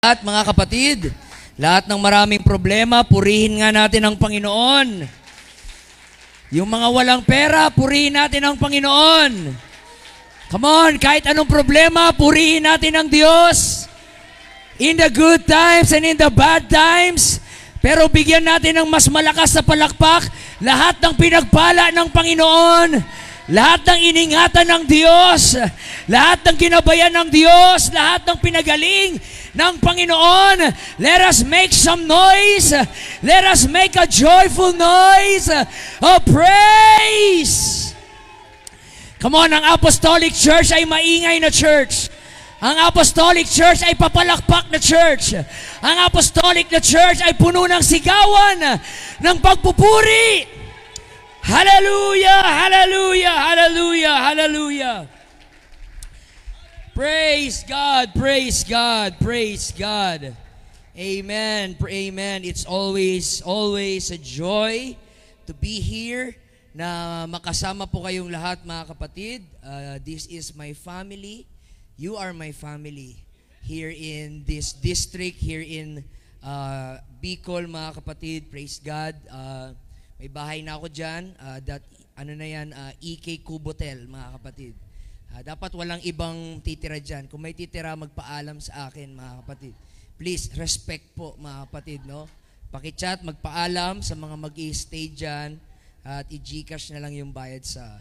At mga kapatid, lahat ng maraming problema, purihin nga natin ang Panginoon. Yung mga walang pera, purihin natin ang Panginoon. Come on, kahit anong problema, purihin natin ang Diyos. In the good times and in the bad times, pero bigyan natin ng mas malakas na palakpak lahat ng pinagpala ng Panginoon. Lahat ng iningatan ng Diyos, lahat ng ginabayan ng Diyos, lahat ng pinagaling ng Panginoon. Let us make some noise. Let us make a joyful noise of praise. Come on, ang Apostolic Church ay maingay na church. Ang Apostolic Church ay papalakpak na church. Ang Apostolic na church ay puno ng sigawan ng pagpupuri. Hallelujah! Hallelujah! Hallelujah! Hallelujah! Praise God! Praise God! Praise God! Amen! Amen! It's always a joy to be here na makasama po kayong lahat, mga kapatid. This is my family. You are my family here in this district, here in Bicol, mga kapatid. Praise God! May bahay na ako dyan. EK Kubotel, mga kapatid. Dapat walang ibang titira dyan. Kung may titira, magpaalam sa akin, mga kapatid. Please, respect po, mga kapatid. No? Pakichat, magpaalam sa mga mag-i-stay dyan at i-Gcash na lang yung bayad sa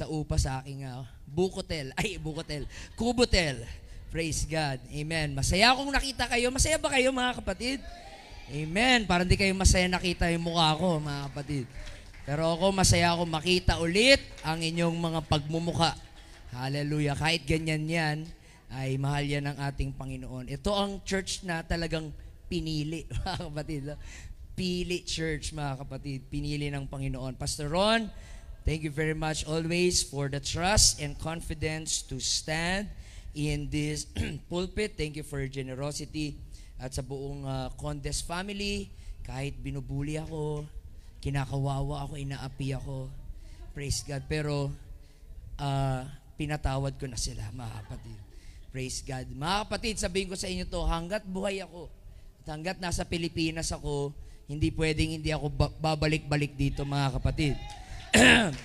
upa sa aking Bukotel. Kubotel. Praise God. Amen. Masaya akong nakita kayo. Masaya ba kayo, mga kapatid? Amen. Parang di kayo masaya nakita yung mukha ko, mga kapatid. Pero ako, masaya ako makita ulit ang inyong mga pagmumukha. Hallelujah. Kahit ganyan yan, ay mahal yan ng ating Panginoon. Ito ang church na talagang pinili, mga kapatid. Pili church, mga kapatid. Pinili ng Panginoon. Pastor Ron, thank you very much always for the trust and confidence to stand in this pulpit. Thank you for your generosity. At sa buong Condes family, kahit binubuli ako, kinakawawa ako, inaapi ako, praise God. Pero pinatawad ko na sila, mga kapatid. Praise God. Mga kapatid, sabihin ko sa inyo to, hanggat buhay ako, at hanggat nasa Pilipinas ako, hindi pwedeng hindi ako babalik-balik dito, mga kapatid.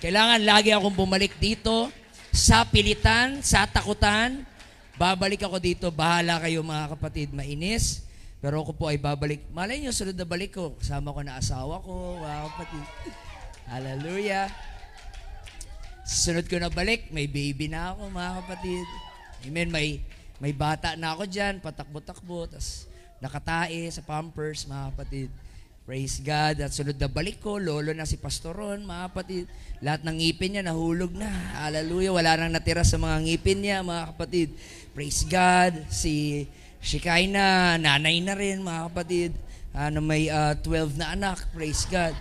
Kailangan lagi akong bumalik dito, sa pilitan, sa takutan. Babalik ako dito, bahala kayo, mga kapatid, mainis. Pero ako po ay babalik. Malay nyo, sunod na balik ko. Kasama ko na asawa ko, mga kapatid. Hallelujah. Sunod ko na balik, may baby na ako, mga kapatid. Amen, may bata na ako dyan, patakbo-takbo, tas nakatae sa pampers, mga kapatid. Praise God. At sunod na balik ko, lolo na si Pastor Ron, mga kapatid. Lahat ng ngipin niya nahulog na. Hallelujah. Wala nang natira sa mga ngipin niya, mga kapatid. Praise God. Si Kaina, nanay na rin, mga kapatid. May 12 na anak. Praise God.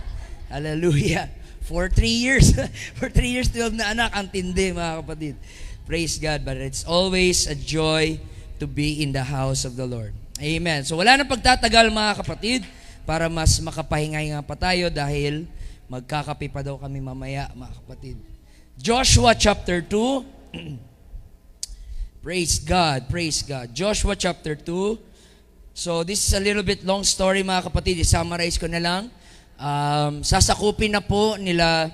Hallelujah. For 3 years. For 3 years, 12 na anak. Ang tindi, mga kapatid. Praise God. But it's always a joy to be in the house of the Lord. Amen. So wala nang pagtatagal, mga kapatid, para mas makapahingay nga pa tayo dahil magkakape pa daw kami mamaya, mga kapatid. Joshua chapter 2. Praise God, praise God. Joshua chapter 2. So this is a little bit long story, mga kapatid. I-summarize ko na lang. Sasakupin na po nila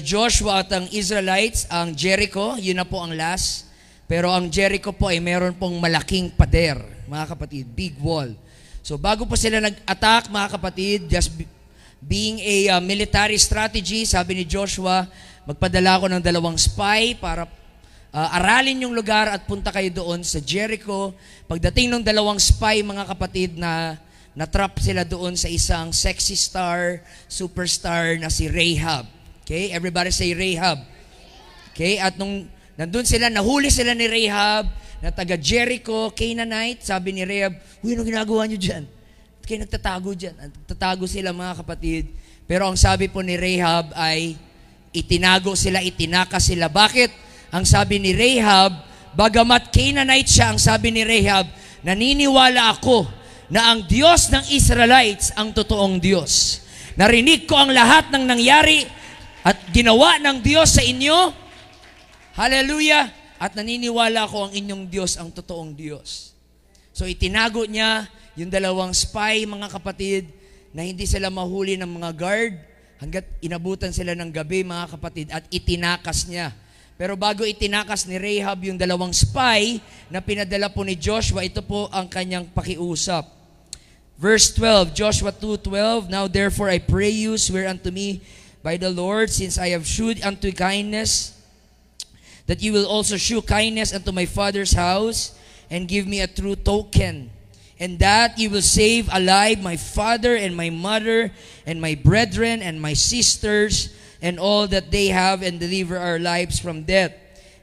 Joshua at ang Israelites ang Jericho. Yun na po ang last. Pero ang Jericho po ay meron pong malaking pader, mga kapatid. Big wall. So bago po sila nag-attack, mga kapatid, just being a military strategy, sabi ni Joshua, magpadala ko ng 2 spy para aralin yung lugar at punta kayo doon sa Jericho. Pagdating ng 2 spy, mga kapatid, na-trap sila doon sa isang sexy star, superstar na si Rahab. Okay? Everybody say Rahab. Okay? At nung nandun sila, nahuli sila ni Rahab, na taga Jericho, Canaanite. Sabi ni Rahab, "Uy, ano ginagawa nyo dyan? At kayo nagtatago dyan." Nagtatago sila, mga kapatid. Pero ang sabi po ni Rahab ay itinago sila, itinaka sila. Bakit? Ang sabi ni Rahab, bagamat Canaanite siya, ang sabi ni Rahab, naniniwala ako na ang Diyos ng Israelites ang totoong Diyos. Narinig ko ang lahat ng nangyari at ginawa ng Diyos sa inyo. Hallelujah! At naniniwala ko ang inyong Diyos ang totoong Diyos. So itinago niya yung dalawang spy, mga kapatid, na hindi sila mahuli ng mga guard hanggat inabutan sila ng gabi, mga kapatid, at itinakas niya. Pero bago itinakas ni Rahab yung dalawang spy na pinadala po ni Joshua, ito po ang kanyang pakiusap. Verse 12, Joshua 2:12, Now therefore I pray you, swear unto me by the Lord, since I have shewed unto kindness, that you will also shew kindness unto my father's house, and give me a true token, and that you will save alive my father and my mother and my brethren and my sisters and all that they have, and deliver our lives from death.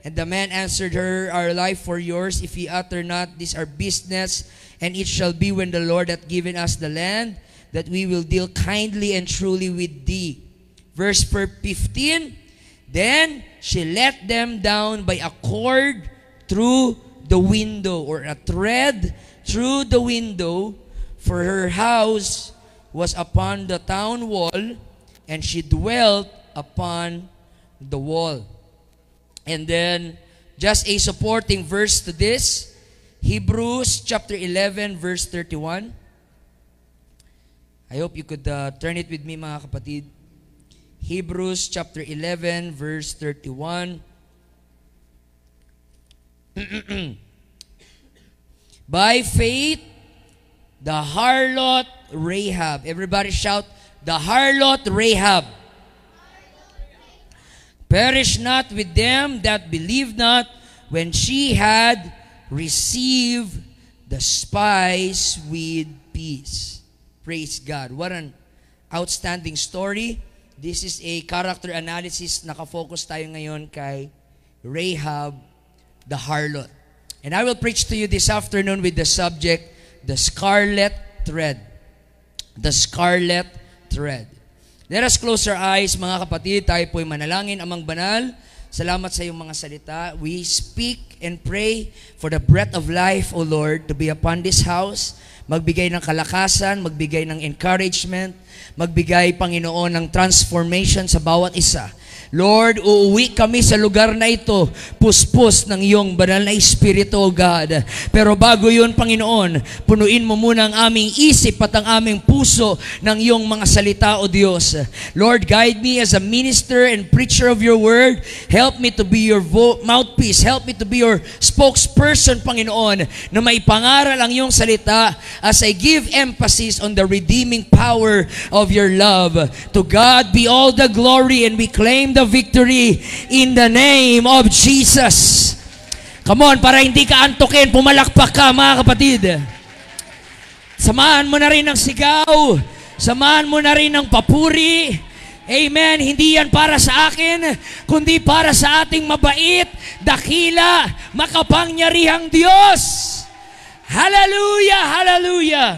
And the man answered her, Our life for yours, if ye utter not this our business. And it shall be, when the Lord hath given us the land, that we will deal kindly and truly with thee. Verse 15, Then she let them down by a cord through the window, or a thread through the window, for her house was upon the town wall, and she dwelt upon the wall. And then, just a supporting verse to this, Hebrews chapter 11, verse 31. I hope you could turn it with me, mga kapatid. Hebrews chapter 11, verse 31. By faith, the harlot Rahab. Everybody shout, the harlot Rahab. Perish not with them that believe not, when she had received the spies with peace. Praise God. What an outstanding story. This is a character analysis. Nakafocus tayo ngayon kay Rahab, the harlot. And I will preach to you this afternoon with the subject, the scarlet thread. The scarlet thread. Let us close our eyes, mga kapatid. Tayo po'y manalangin. Amang banal, salamat sa iyong mga salita. We speak and pray for the breath of life, O Lord, to be upon this house. Magbigay ng kalakasan, magbigay ng encouragement, magbigay, Panginoon, ng transformation sa bawat isa. Lord, uuwi kami sa lugar na ito, puspos ng iyong banal na Espiritu, O God. Pero bago yun, Panginoon, punuin mo muna ang aming isip at ang aming puso ng iyong mga salita, O Diyos. Lord, guide me as a minister and preacher of your word. Help me to be your mouthpiece. Help me to be your spokesperson, Panginoon, na maipangaral ang iyong salita as I give emphasis on the redeeming power of your love. To God be all the glory, and we claim the victory in the name of Jesus. Come on, para hindi ka antukin, pumalakpak ka, mga kapatid. Samahan mo na rin ng sigaw. Samahan mo na rin ng papuri. Amen. Hindi yan para sa akin, kundi para sa ating mabait, dakila, makapangyarihang Diyos. Hallelujah! Hallelujah!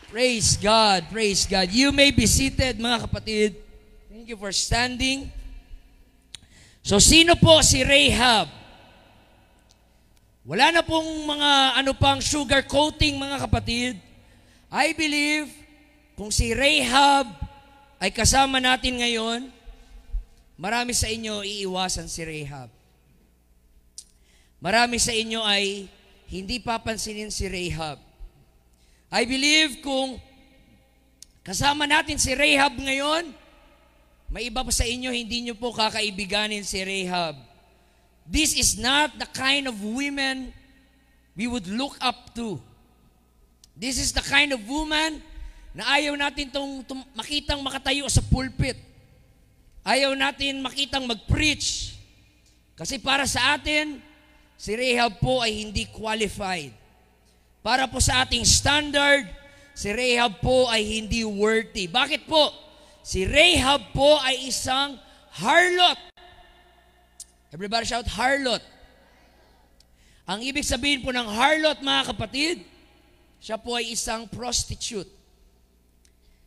Praise God, praise God. You may be seated, mga kapatid. Thank you for standing. So, sino po si Rahab? Wala na pong mga pang sugar coating, mga kapatid. I believe, kung si Rahab ay kasama natin ngayon, marami sa inyo iiwasan si Rahab. Marami sa inyo ay hindi papansinin si Rahab. I believe kung kasama natin si Rahab ngayon, may iba pa sa inyo, hindi nyo po kakaibiganin si Rahab. This is not the kind of women we would look up to. This is the kind of woman na ayaw natin makitang makatayo sa pulpit. Ayaw natin makitang mag-preach. Kasi para sa atin, si Rahab po ay hindi qualified. Para po sa ating standard, si Rahab po ay hindi worthy. Bakit po? Si Rahab po ay isang harlot. Everybody shout, harlot. Ang ibig sabihin po ng harlot, mga kapatid, siya po ay isang prostitute.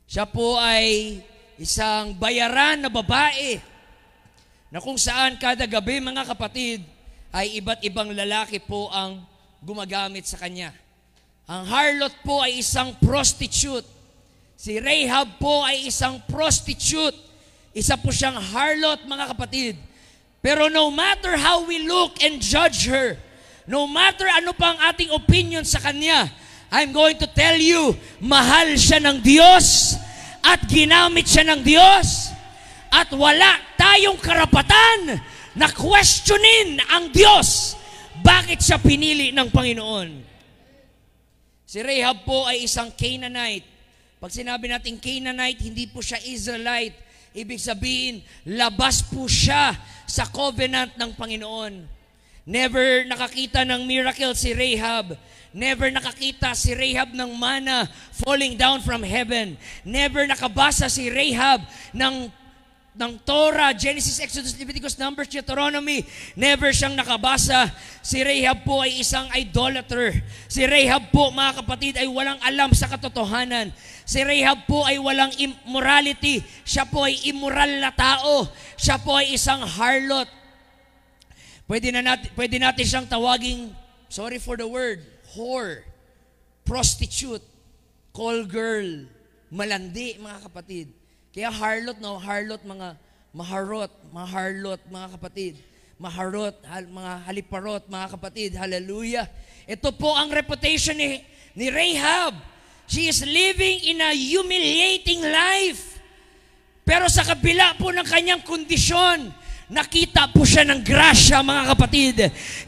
Siya po ay isang bayaran na babae na kung saan kada gabi, mga kapatid, ay iba't ibang lalaki po ang gumagamit sa kanya. Ang harlot po ay isang prostitute. Si Rahab po ay isang prostitute. Isa po siyang harlot, mga kapatid. Pero no matter how we look and judge her, No matter ano pa ang ating opinion sa Kanya, I'm going to tell you, mahal siya ng Diyos at ginamit siya ng Diyos at wala tayong karapatan na questionin ang Diyos. Bakit siya pinili ng Panginoon? Si Rahab po ay isang Canaanite. Pag sinabi natin Canaanite, hindi po siya Israelite. Ibig sabihin, labas po siya sa covenant ng Panginoon. Never nakakita ng miracle si Rahab. Never nakakita si Rahab ng manna falling down from heaven. Never nakabasa si Rahab ng Torah, Genesis, Exodus, Leviticus, Numbers, Deuteronomy. Never siyang nakabasa. Si Rahab po ay isang idolater. Si Rahab po, mga kapatid, ay walang alam sa katotohanan. Si Rahab po ay walang immorality. Siya po ay immoral na tao. Siya po ay isang harlot. Pwede natin siyang tawaging, sorry for the word, whore, prostitute, call girl, malandi, mga kapatid. Kaya harlot, no? Harlot, mga harlot, mga kapatid. Maharot, mga haliparot, mga kapatid. Hallelujah. Ito po ang reputation ni Rahab. She is living in a humiliating life. Pero sa kabila po ng kanyang kondisyon, nakita po siya ng grasya, mga kapatid.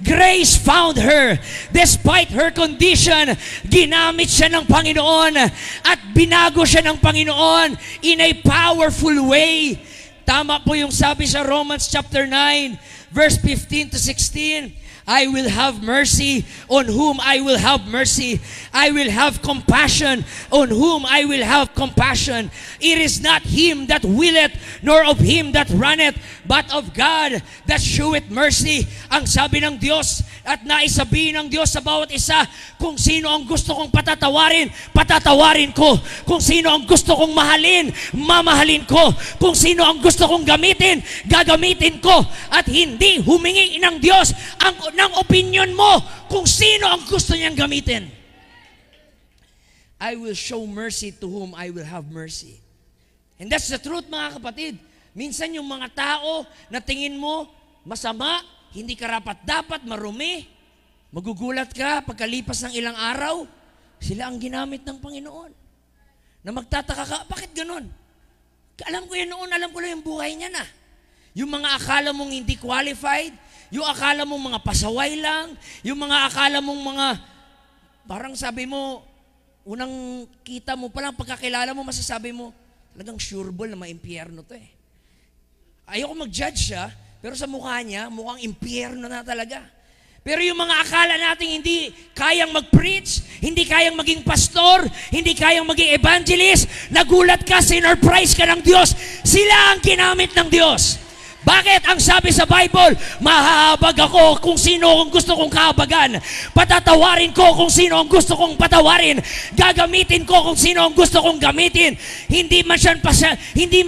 Grace found her. Despite her condition, ginamit siya ng Panginoon at binago siya ng Panginoon in a powerful way. Tama po yung sabi sa Romans chapter 9, verse 15 to 16. I will have mercy on whom I will have mercy. I will have compassion on whom I will have compassion. It is not him that willeth, nor of him that runneth, but of God that sheweth mercy. Ang sabi ng Diyos at naisabihin ng Diyos sa bawat isa, kung sino ang gusto kong patatawarin, patatawarin ko. Kung sino ang gusto kong mahalin, mamahalin ko. Kung sino ang gusto kong gamitin, gagamitin ko. At hindi humingi ng Diyos ng opinion mo kung sino ang gusto niyang gamitin. I will show mercy to whom I will have mercy. And that's the truth, mga kapatid. Minsan yung mga tao na tingin mo masama, hindi karapat-dapat, marumi, magugulat ka pagkalipas ng ilang araw, sila ang ginamit ng Panginoon. Na magtataka ka, bakit ganun? Alam ko yan noon, alam ko lang yung buhay niya na. Yung mga akala mong hindi qualified, yung akala mong mga pasaway lang, yung mga akala mong mga, parang sabi mo, unang kita mo pa lang, pagkakilala mo, masasabi mo, talagang sureball na maimpyerno to eh. Ayoko mag-judge siya, pero sa mukha niya, mukhang impyerno na talaga. Pero yung mga akala natin hindi kayang mag-preach, hindi kayang maging pastor, hindi kayang maging evangelist, nagulat ka, sinurprise ka ng Diyos, sila ang ginamit ng Diyos. Bakit? Ang sabi sa Bible, mahahabag ako kung sino ang gusto kong kahabagan. Patatawarin ko kung sino ang gusto kong patawarin. Gagamitin ko kung sino ang gusto kong gamitin. Hindi man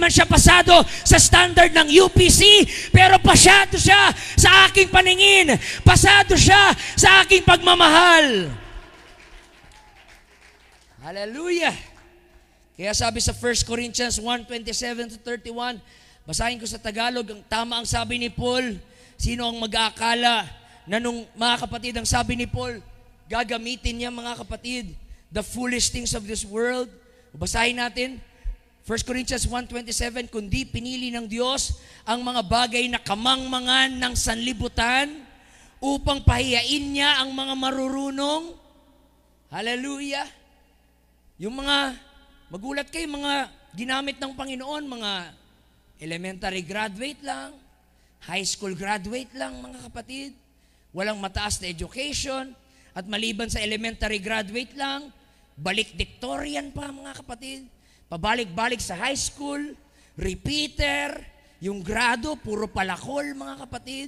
siya pasado sa standard ng UPC, pero pasado siya sa aking paningin. Pasado siya sa aking pagmamahal. Hallelujah! Kaya sabi sa 1 Corinthians 1:27-31, basahin ko sa Tagalog, tama ang sabi ni Paul. Sino ang mag-aakala na nung, mga kapatid, ang sabi ni Paul, gagamitin niya, mga kapatid, the foolish things of this world. Basahin natin, 1 Corinthians 1:27, kundi pinili ng Diyos ang mga bagay na kamangmangan ng sanlibutan upang pahiyain niya ang mga marurunong. Hallelujah! Yung mga, magulat kayo, mga ginamit ng Panginoon, mga elementary graduate lang, high school graduate lang, mga kapatid. Walang mataas na education. At maliban sa elementary graduate lang, balik-dictorian pa, mga kapatid. Pabalik-balik sa high school, repeater, yung grado, puro palakol, mga kapatid.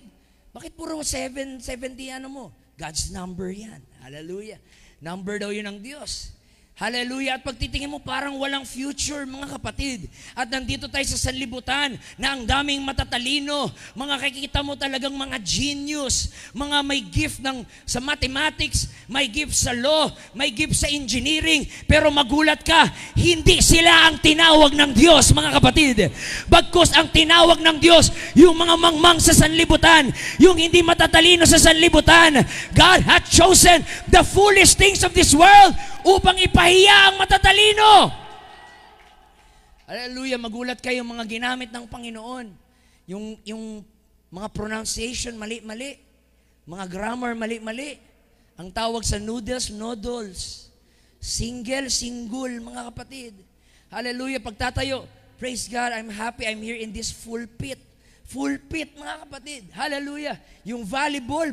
Bakit puro 770 ano mo? God's number yan. Hallelujah. Number daw yun ng Diyos. Hallelujah. At pagtitingin mo, parang walang future, mga kapatid. At nandito tayo sa sanlibutan na ang daming matatalino. Mga kikita mo talagang mga genius. Mga may gift sa mathematics, may gift sa law, may gift sa engineering. Pero magulat ka, hindi sila ang tinawag ng Diyos, mga kapatid. Bagkus ang tinawag ng Diyos, yung mga mangmang sa sanlibutan, yung hindi matatalino sa sanlibutan. God hath chosen the foolish things of this world upang ipahiya ang matatalino. Hallelujah, magulat kayo mga ginamit ng Panginoon. Yung mga pronunciation, mali-mali. Mga grammar, mali-mali. Ang tawag sa noodles, noodles. Single, mga kapatid. Hallelujah, pagtatayo, praise God, I'm happy I'm here in this full pit. Full pit, mga kapatid. Hallelujah. Yung volleyball.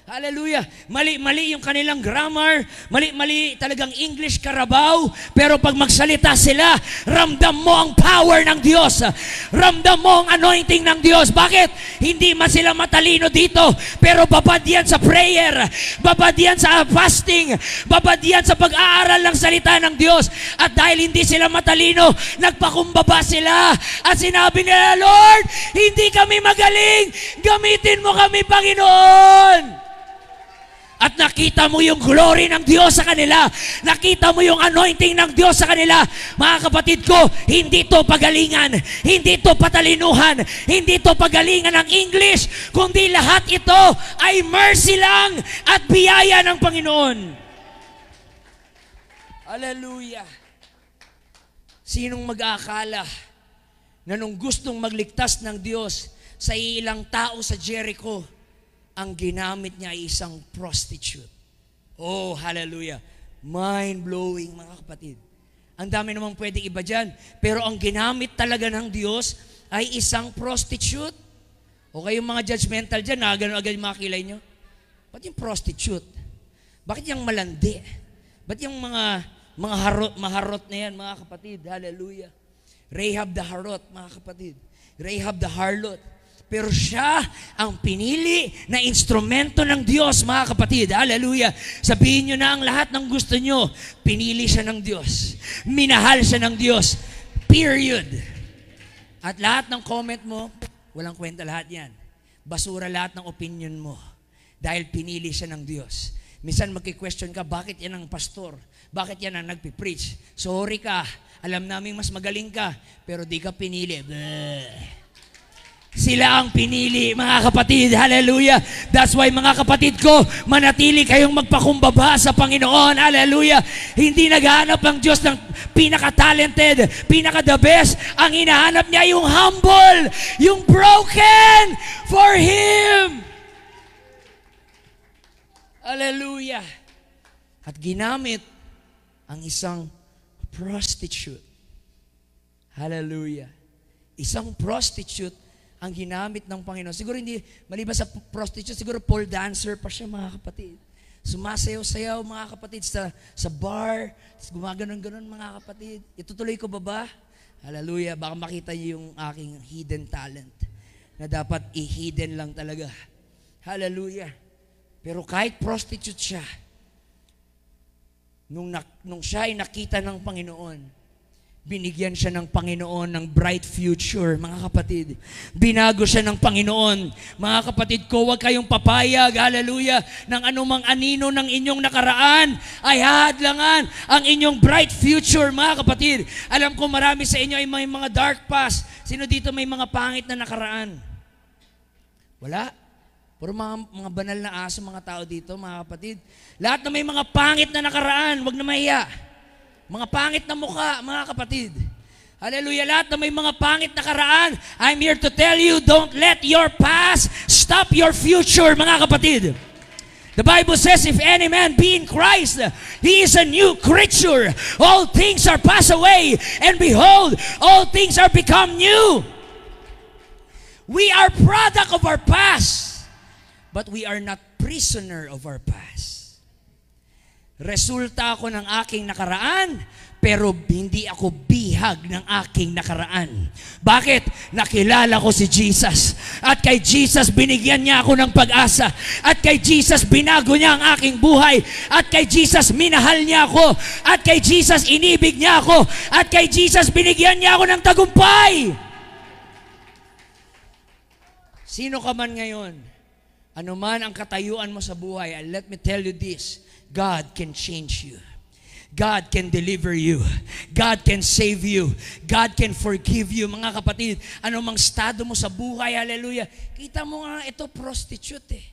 Hallelujah. Mali-mali yung kanilang grammar. Mali-mali talagang English karabaw. Pero pag magsalita sila, ramdam mo ang power ng Diyos. Ramdam mo ang anointing ng Diyos. Bakit? Hindi man sila matalino dito. Pero babad yan sa prayer. Babad yan sa fasting. Babad yan sa pag-aaral ng salita ng Diyos. At dahil hindi sila matalino, nagpakumbaba sila. At sinabi nila, Lord, hindi kami magaling. Gamitin mo kami, Panginoon. At nakita mo yung glory ng Diyos sa kanila. Nakita mo yung anointing ng Diyos sa kanila. Mga kapatid ko, hindi to pagalingan. Hindi to patalinuhan. Hindi to pagalingan ng English. Kundi lahat ito ay mercy lang at biyaya ng Panginoon. Hallelujah. Sinong mag-aakala na nung gustong magligtas ng Diyos sa ilang tao sa Jericho, ang ginamit niya ay isang prostitute. Oh, hallelujah. Mind-blowing, mga kapatid. Ang dami namang pwedeng iba dyan. Pero ang ginamit talaga ng Diyos ay isang prostitute. O kayong mga judgmental dyan, ganun agad yung mga kilay nyo. Ba't yung prostitute? Bakit yung malandi? Ba't yung mga maharot na yan, mga kapatid? Hallelujah. Rahab the harlot, mga kapatid. Rahab the harlot. Pero siya ang pinili na instrumento ng Diyos, mga kapatid. Hallelujah. Sabihin nyo na ang lahat ng gusto nyo. Pinili siya ng Diyos. Minahal siya ng Diyos. Period. At lahat ng comment mo, walang kwenta lahat yan. Basura lahat ng opinion mo. Dahil pinili siya ng Diyos. Minsan magki-question ka, bakit yan ang pastor? Bakit yan ang nagpipreach? Sorry ka. Alam namin mas magaling ka, pero di ka pinili. Bleh. Sila ang pinili, mga kapatid. Hallelujah. That's why, mga kapatid ko, manatili kayong magpakumbaba sa Panginoon. Hallelujah. Hindi naghahanap ang Diyos ng pinaka-talented, pinaka-the best. Ang hinahanap niya yung humble, yung broken for Him. Hallelujah. At ginamit ang isang prostitute. Hallelujah. Isang prostitute ang ginamit ng Panginoon. Siguro hindi, maliban sa prostitute, siguro pole dancer pa siya, mga kapatid. Sumasayaw-sayaw, mga kapatid, sa bar. Gumaganon-ganon, mga kapatid. Itutuloy ko ba? Hallelujah. Baka makita niyo yung aking hidden talent na dapat i-hidden lang talaga. Hallelujah. Pero kahit prostitute siya, nung siya ay nakita ng Panginoon, binigyan siya ng Panginoon ng bright future, mga kapatid. Binago siya ng Panginoon. Mga kapatid ko, huwag kayong papayag, hallelujah, ng anumang anino ng inyong nakaraan ay hahadlangan ang inyong bright future, mga kapatid. Alam ko marami sa inyo ay may mga dark past. Sino dito may mga pangit na nakaraan? Wala? Puro mga banal na aso, mga tao dito, mga kapatid. Lahat na may mga pangit na nakaraan, huwag na mahiya. Mga pangit na mukha, mga kapatid. Hallelujah, lahat na may mga pangit na karaan, I'm here to tell you, don't let your past stop your future, mga kapatid. The Bible says, if any man be in Christ, he is a new creature. All things are passed away, and behold, all things are become new. We are product of our past, but we are not prisoner of our past. Resulta ako ng aking nakaraan, pero hindi ako bihag ng aking nakaraan. Bakit? Nakilala ko si Jesus. At kay Jesus, binigyan niya ako ng pag-asa. At kay Jesus, binago niya ang aking buhay. At kay Jesus, minahal niya ako. At kay Jesus, inibig niya ako. At kay Jesus, binigyan niya ako ng tagumpay. Sino ka man ngayon, ano man ang katayuan mo sa buhay, and let me tell you this, God can change you. God can deliver you. God can save you. God can forgive you. Mga kapatid, anumang estado mo sa buhay, hallelujah. Kita mo nga, ito prostitute eh.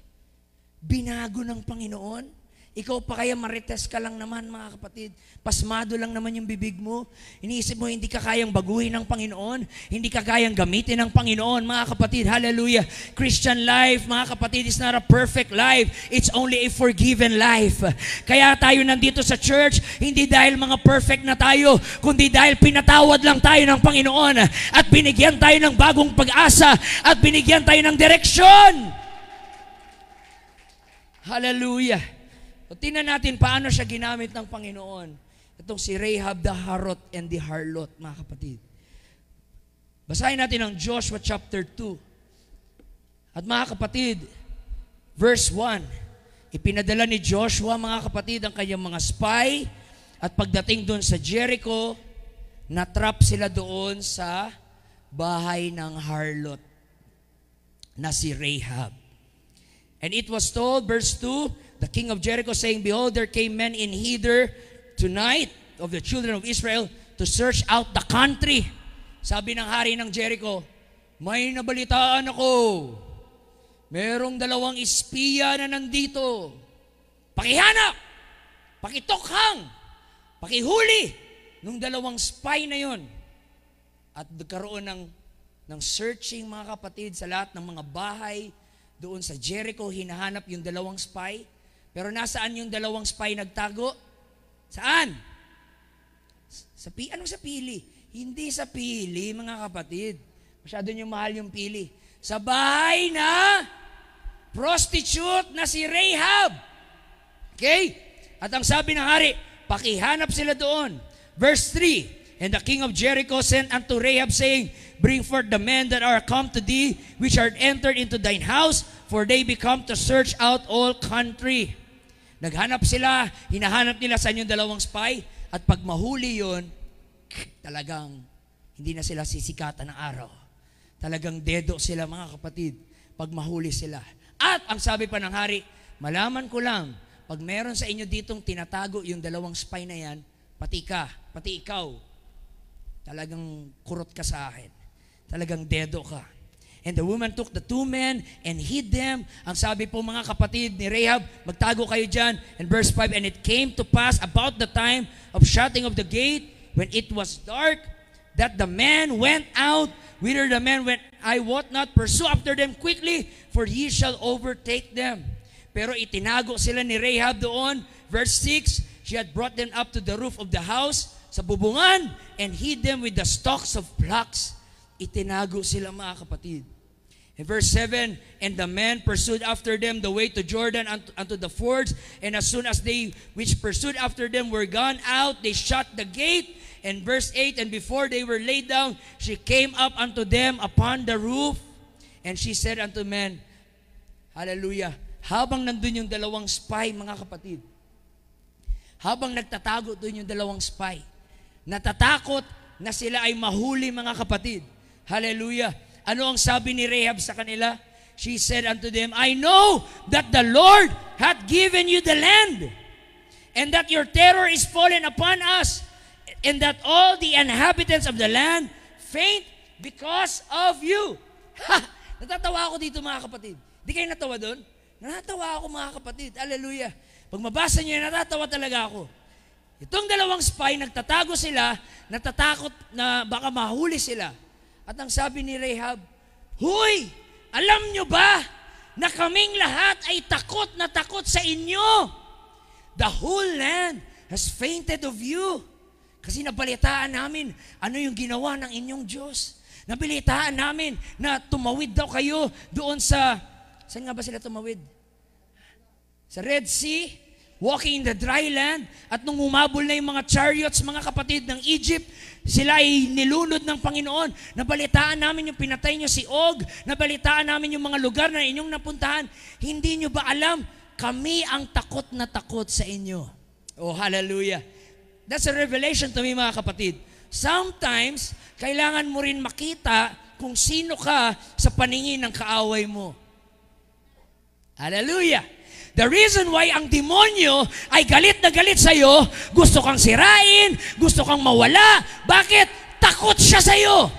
Binago ng Panginoon. Ikaw pa kaya marites ka lang naman, mga kapatid. Pasmado lang naman yung bibig mo. Iniisip mo, hindi ka kayang baguhin ng Panginoon. Hindi ka kayang gamitin ng Panginoon, mga kapatid. Hallelujah. Christian life, mga kapatid, is not a perfect life. It's only a forgiven life. Kaya tayo nandito sa church, hindi dahil mga perfect na tayo, kundi dahil pinatawad lang tayo ng Panginoon at binigyan tayo ng bagong pag-asa at binigyan tayo ng direksyon. Hallelujah. O tingnan natin paano siya ginamit ng Panginoon. Itong si Rahab the harlot and the harlot, mga kapatid. Basahin natin ang Joshua chapter 2. At mga kapatid, verse 1. Ipinadala ni Joshua, mga kapatid, ang kanyang mga spy. At pagdating doon sa Jericho, natrap sila doon sa bahay ng harlot na si Rahab. And it was told, verse 2, the king of Jericho saying, behold, there came men in hither tonight of the children of Israel to search out the country. Sabi ng hari ng Jericho, may nabalitaan ako. Merong 2 espiya na nandito. Pakihanap, pakitokhang, pakihuli nung 2 spy na yon. At nagkaroon ng searching, mga kapatid, sa lahat ng mga bahay doon sa Jericho. Hinahanap yung 2 spy. Pero nasaan yung 2 spy nagtago? Saan? Anong sa pili? Hindi sa pili, mga kapatid. Masyado nyo mahal yung pili. Sa bahay na prostitute na si Rahab. Okay? At ang sabi ng hari, pakihanap sila doon. Verse 3, and the king of Jericho sent unto Rahab, saying, bring forth the men that are come to thee, which are entered into thine house, for they become to search out all country. Naghanap sila, hinahanap nila sa yung 2 spy, at pag mahuli yun, talagang hindi na sila sisikatan ng araw. Talagang dedo sila, mga kapatid, pag mahuli sila. At ang sabi pa ng hari, malaman ko lang, pag meron sa inyo ditong tinatago yung 2 spy na yan, pati ikaw, talagang kurot ka sa akin. Talagang dedo ka. And the woman took the 2 men and hid them. Ang sabi po, mga kapatid ni Rahab, magtago kayo dyan. And verse 5, and it came to pass about the time of shutting of the gate, when it was dark, that the men went out. Whither the men went, I wot not. Pursue after them quickly, for ye shall overtake them. Pero itinago sila ni Rahab doon. Verse 6, she had brought them up to the roof of the house, sa bubungan, and hid them with the stalks of flax. Itinago sila, mga kapatid. In verse 7, and the men pursued after them the way to Jordan unto the fords, and as soon as they which pursued after them were gone out, they shut the gate. And verse 8, and before they were laid down, she came up unto them upon the roof, and she said unto men, hallelujah, habang nandun yung 2 spy, mga kapatid, habang nagtatago dun yung 2 spy, natatakot na sila ay mahuli, mga kapatid. Hallelujah. Ano ang sabi ni Rahab sa kanila? She said unto them, I know that the Lord hath given you the land, and that your terror is fallen upon us, and that all the inhabitants of the land faint because of you. Natatawa ako dito, mga kapatid. Di kayo natawa doon? Natatawa ako, mga kapatid. Hallelujah. Pag mabasa niyo, natatawa talaga ako. Itong 2 spy, nagtatago sila, natatakot na baka mahuli sila. At ang sabi ni Rahab, huy, alam nyo ba na kaming lahat ay takot na takot sa inyo? The whole land has fainted of you. Kasi nabalitaan namin ano yung ginawa ng inyong Diyos. Nabalitaan namin na tumawid daw kayo doon sa, saan nga ba sila tumawid? Sa Red Sea. walking in the dry land, at nung umabol na yung mga chariots, mga kapatid ng Egypt, sila ay nilunod ng Panginoon. Nabalitaan namin yung pinatay nyo si Og, nabalitaan namin yung mga lugar na inyong napuntahan. Hindi nyo ba alam, kami ang takot na takot sa inyo. Oh, hallelujah. That's a revelation to me, mga kapatid. Sometimes, kailangan mo rin makita kung sino ka sa paningin ng kaaway mo. Hallelujah. The reason why ang demonyo ay galit na galit sa'yo, gusto kang sirain, gusto kang mawala. Bakit? Takot siya sa'yo.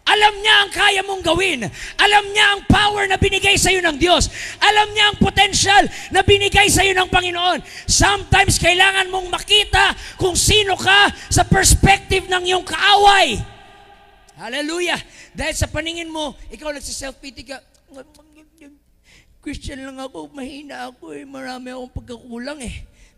Alam niya ang kaya mong gawin. Alam niya ang power na binigay sa'yo ng Diyos. Alam niya ang potential na binigay sa'yo ng Panginoon. Sometimes kailangan mong makita kung sino ka sa perspective ng iyong kaaway. Hallelujah. Dahil sa paningin mo, ikaw nagsiself-pity ka, Christian lang ako, mahina ako marami akong pagkakulang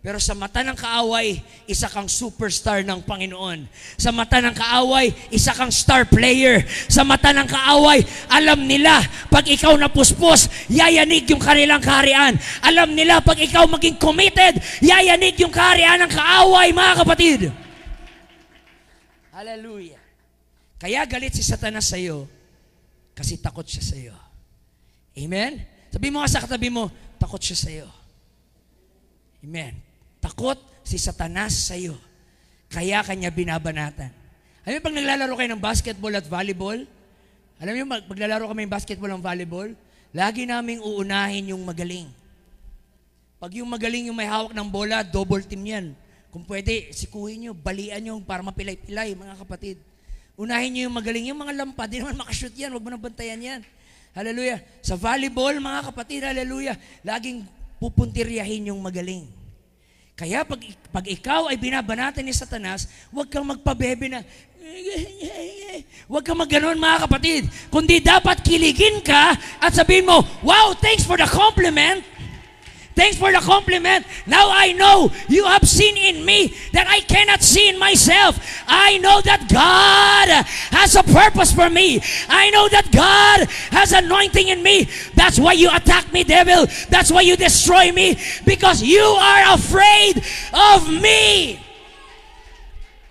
Pero sa mata ng kaaway, isa kang superstar ng Panginoon. Sa mata ng kaaway, isa kang star player. Sa mata ng kaaway, alam nila, pag ikaw napuspos, yayanig yung kanilang kaharian. Alam nila, pag ikaw maging committed, yayanig yung kaharian ng kaaway, mga kapatid. Hallelujah. Kaya galit si Satanas sa iyo, kasi takot siya sa iyo. Amen? Sabi mo nga sa katabi mo, takot siya sa iyo. Amen. Takot si Satanas sa iyo. Kaya kanya binabanatan. Alam mo pag naglalaro kayo ng basketball at volleyball, alam mo maglalaro kami ng basketball at volleyball, lagi naming uunahin yung magaling. Pag yung magaling yung may hawak ng bola, double team yan. Kung pwede, sikuhin nyo, balian nyo para mapilay-pilay, mga kapatid. Unahin nyo yung magaling. Yung mga lampa, di naman makashoot yan, huwag mo nang bantayan yan. Hallelujah. Sa volleyball, mga kapatid, hallelujah, laging pupuntiryahin yung magaling. Kaya pag ikaw ay binabanatan ni Satanas, huwag kang magpabebe na, huwag kang magganon, mga kapatid. Kundi dapat kiligin ka at sabihin mo, wow, thanks for the compliment. Thanks for the compliment. Now I know you have seen in me that I cannot see in myself. I know that God has a purpose for me. I know that God has anointing in me. That's why you attack me, devil. That's why you destroy me. Because you are afraid of me.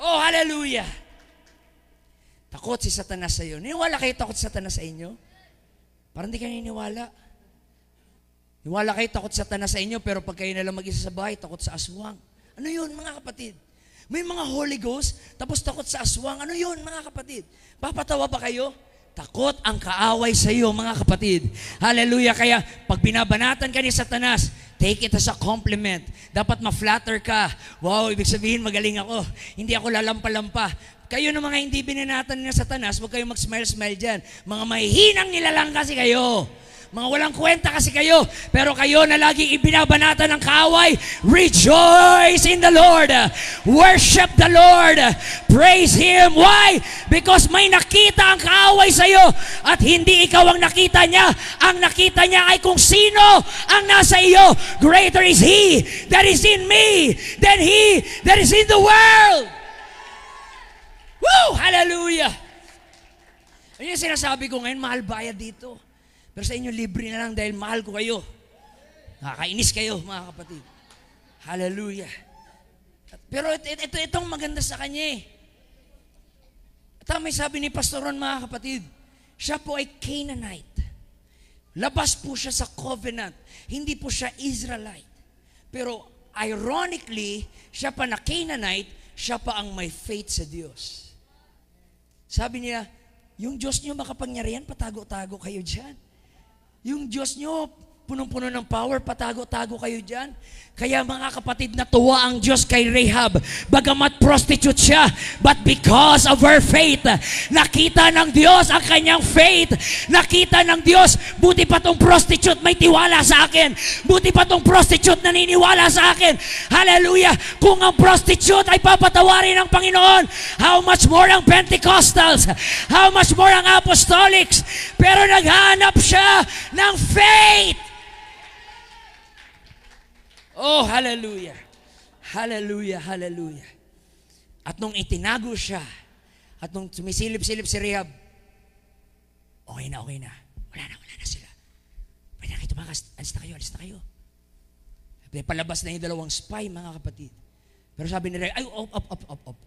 Oh, hallelujah. Takot si Satanas sa iyo. Niniwala kayo takot si Satanas sa inyo? Parang di kayo niniwala. Niwala kayo takot sa Satanas sa inyo, pero pag kayo nalang mag-isa sa bahay, takot sa aswang. Ano yun, mga kapatid? May mga Holy Ghost, tapos takot sa aswang. Ano yun, mga kapatid? Papatawa ba kayo? Takot ang kaaway sa iyo, mga kapatid. Hallelujah. Kaya, pag binabanatan ka ni Satanas, take it as a compliment. Dapat ma-flatter ka. Wow, ibig sabihin, magaling ako. Hindi ako lalampa-lampa. Kayo na mga hindi binanatan ni Satanas, huwag kayong mag-smile-smile dyan. Mga mahihinang nilalang kasi kayo. Mga walang kwenta kasi kayo. Pero kayo na laging ibinabanatan ng kaaway, rejoice in the Lord. Worship the Lord. Praise Him. Why? Because may nakita ang kaaway sa iyo at hindi ikaw ang nakita niya. Ang nakita niya ay kung sino ang nasa iyo. Greater is He that is in me than he that is in the world. Woo! Hallelujah! Ano yung sinasabi ko ngayon, mahal bayad dito. Pero sa inyo, libre na lang dahil mahal ko kayo. Nakakainis kayo, mga kapatid. Hallelujah. Pero itong maganda sa kanya At may sabi ni Pastor Ron, mga kapatid, siya po ay Canaanite. Labas po siya sa covenant. Hindi po siya Israelite. Pero ironically, siya pa na Canaanite, siya pa ang may faith sa Diyos. Sabi niya, yung Diyos niyo makapangyarihan, patago-tago kayo dyan. Yung Diyos nyo, punong-puno ng power, patago-tago kayo dyan. Kaya mga kapatid, natuwa ang Diyos kay Rahab. Bagamat prostitute siya, but because of her faith, nakita ng Diyos ang kanyang faith. Nakita ng Diyos, buti pa tong prostitute may tiwala sa akin. Buti pa tong prostitute naniniwala sa akin. Hallelujah! Kung ang prostitute ay papatawarin ng Panginoon, how much more ang Pentecostals? How much more ang Apostolics? Pero naghanap siya ng faith. Oh, hallelujah. Hallelujah, hallelujah. At nung itinago siya, at nung sumisilip-silip si Rahab, okay na. Wala na sila. Pwede na kayo tumakas. Alis na kayo. Palabas na yung dalawang spy, mga kapatid. Pero sabi ni Rahab, ay, op.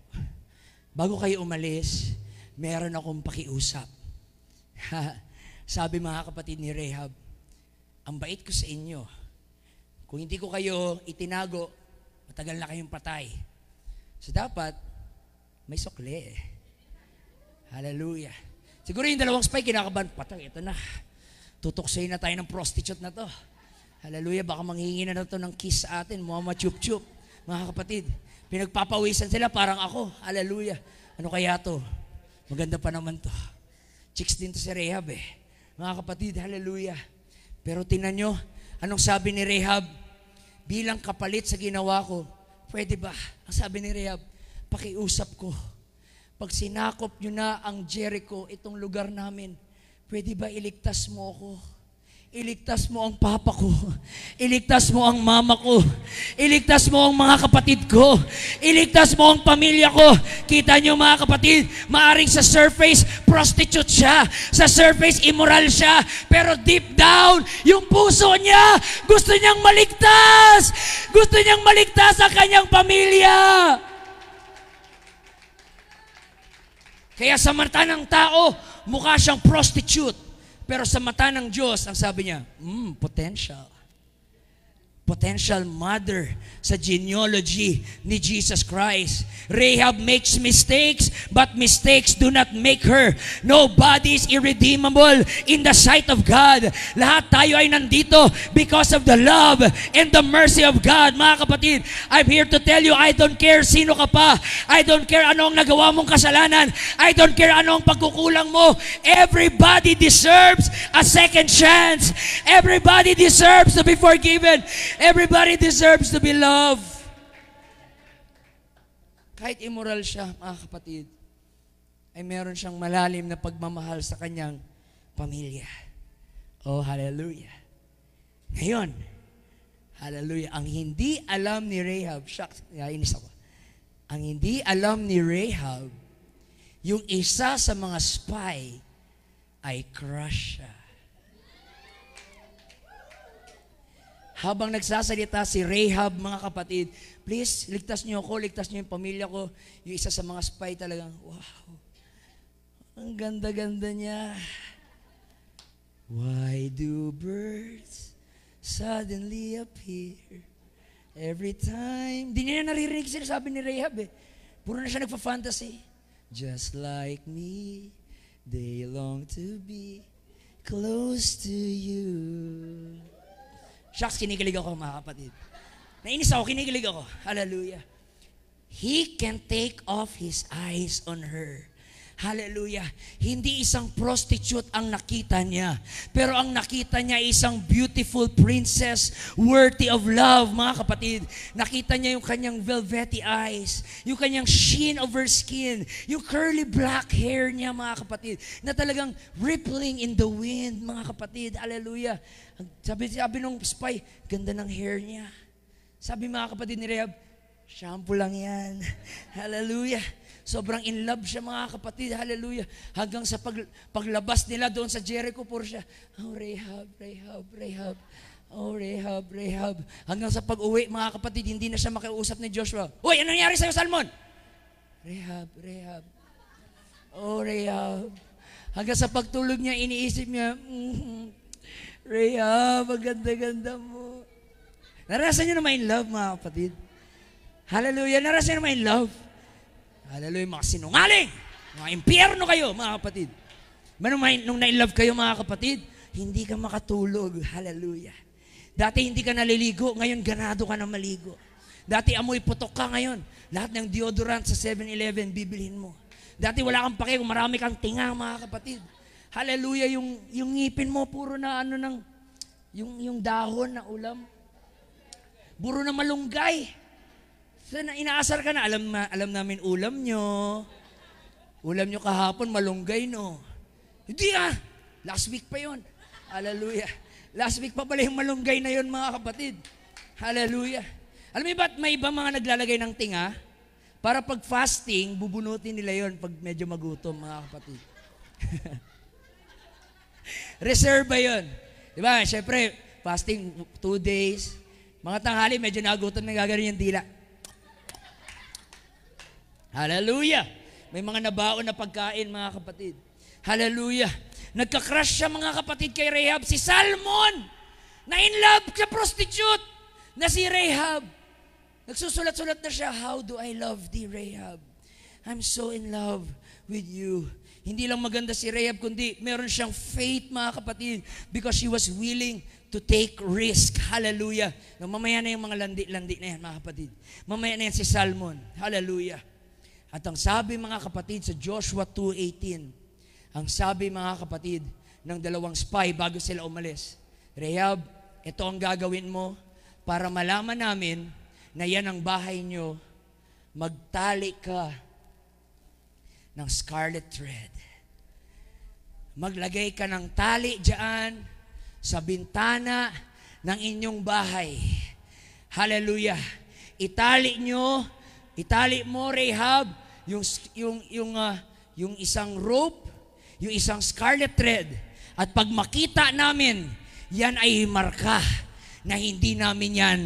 Bago kayo umalis, meron akong pakiusap. Sabi mga kapatid ni Rahab, ang bait ko sa inyo. Kung hindi ko kayo itinago, matagal na kayong patay. So dapat, may sukli. Hallelujah. Siguro yung dalawang spy, kinakabahan, patay, ito na. Tutuksoy na tayo ng prostitute na to. Hallelujah, baka manghingi na to ng kiss sa atin, mga chup-chup. Mga kapatid, pinagpapawisan sila parang ako. Hallelujah. Ano kaya to? Maganda pa naman to. Chicks din to si Rahab eh. Mga kapatid, hallelujah. Pero tingnan nyo, anong sabi ni Rahab? Bilang kapalit sa ginawa ko, pwede ba? Ang sabi ni Rahab, pakiusap ko. Pag sinakop nyo na ang Jericho, itong lugar namin, pwede ba iligtas mo ako? Iligtas mo ang papa ko. Iligtas mo ang mama ko. Iligtas mo ang mga kapatid ko. Iligtas mo ang pamilya ko. Kita nyo mga kapatid, maaring sa surface, prostitute siya. Sa surface, immoral siya. Pero deep down, yung puso niya, gusto niyang maligtas. Gusto niyang maligtas ang kanyang pamilya. Kaya sa mata ng tao, mukha siyang prostitute. Pero sa mata ng Diyos, ang sabi niya, potential. Potential mother sa genealogy ni Jesus Christ. Rahab makes mistakes, but mistakes do not make her. Nobody is irredeemable in the sight of God. Lahat tayo ay nandito because of the love and the mercy of God. Mga kapatid, I'm here to tell you, I don't care sino ka pa. I don't care ano ang nagawa mong kasalanan. I don't care ano ang pagkukulang mo. Everybody deserves a second chance. Everybody deserves to be forgiven. Everybody deserves to be loved. Kahit immoral siya, mga kapatid, ay meron siyang malalim na pagmamahal sa kanyang pamilya. Oh, hallelujah. Ngayon, hallelujah, ang hindi alam ni Rahab, shucks, nainis ako. Ang hindi alam ni Rahab, yung isa sa mga spy ay crush siya. Habang nagsasalita si Rahab, mga kapatid, please, ligtas niyo ako, ligtas niyo yung pamilya ko. Yung isa sa mga spy talagang, wow, ang ganda-ganda niya. Why do birds suddenly appear every time? Di niya naririnig sinasabi ni Rahab eh. Puro na siya nagpa-fantasy. Just like me, they long to be close to you. Shucks, kinikilig ako mga kapatid. Nainis ako, kinikilig ako. Hallelujah. He can take off his eyes on her. Hallelujah. Hindi isang prostitute ang nakita niya. Pero ang nakita niya ay isang beautiful princess worthy of love, mga kapatid. Nakita niya yung kanyang velvety eyes, yung kanyang sheen of her skin, yung curly black hair niya, mga kapatid, na talagang rippling in the wind, mga kapatid. Hallelujah. Sabi nung spy, ganda ng hair niya. Sabi mga kapatid ni Rahab, shampoo lang yan. Hallelujah. Sobrang in love siya, mga kapatid. Hallelujah. Hanggang sa paglabas nila doon sa Jericho, puro siya, oh, Rahab, Rahab, Rahab. Oh, Rahab, Rahab. Hanggang sa pag-uwi, mga kapatid, hindi na siya makiusap ni Joshua. Uy, ano nangyari sa'yo, Salmon? Rahab, Rahab. Oh, Rahab. Hanggang sa pagtulog niya, iniisip niya, Rahab, ang ganda-ganda mo. Narasan niyo naman in love, mga kapatid. Hallelujah. Narasan niyo naman in love. Hallelujah, mga sinungaling. Mga impyerno kayo, mga kapatid. Nung na-in-love kayo, mga kapatid, hindi ka makatulog. Hallelujah. Dati hindi ka naliligo, ngayon ganado ka na maligo. Dati amoy putok ka ngayon. Lahat ng deodorant sa 7-Eleven, bibilhin mo. Dati wala kang pake kung marami kang tinga, mga kapatid. Hallelujah, yung ngipin mo, puro na yung dahon na ulam. Puro na malunggay. So, inaasar ka na, alam namin ulam nyo. Ulam nyo kahapon, malunggay, no? Hindi last week pa yon. Hallelujah. Last week pa pala yung malunggay na yon, mga kapatid. Hallelujah. Alam mo ba't may iba mga naglalagay ng tinga? Para pag fasting, bubunutin nila yon pag medyo magutom, mga kapatid. Reserve ba yun? Diba? Siyempre, fasting 2 days. Mga tanghali, medyo nagutom na gagawin yung dila. Hallelujah! May mga nabaon na pagkain, mga kapatid. Hallelujah! Nagka-crush siya, mga kapatid, kay Rahab. Si Salmon, na in love sa prostitute, na si Rahab. Nagsusulat-sulat na siya, how do I love thee, Rahab? I'm so in love with you. Hindi lang maganda si Rahab, kundi meron siyang faith, mga kapatid, because she was willing to take risk. Hallelujah. No, mamaya na yung mga landi-landi na yan, mga kapatid. Mamaya na yan si Salmon. Hallelujah. At ang sabi, mga kapatid, sa Joshua 2:18, ang sabi, mga kapatid, ng dalawang spy bago sila umalis, Rahab, ito ang gagawin mo para malaman namin na yan ang bahay nyo. Magtali ka ng scarlet thread. Maglagay ka ng tali diyan sa bintana ng inyong bahay. Hallelujah. Itali mo, Rahab, yung isang rope, yung isang scarlet thread. At pag makita namin, yan ay marka na hindi namin yan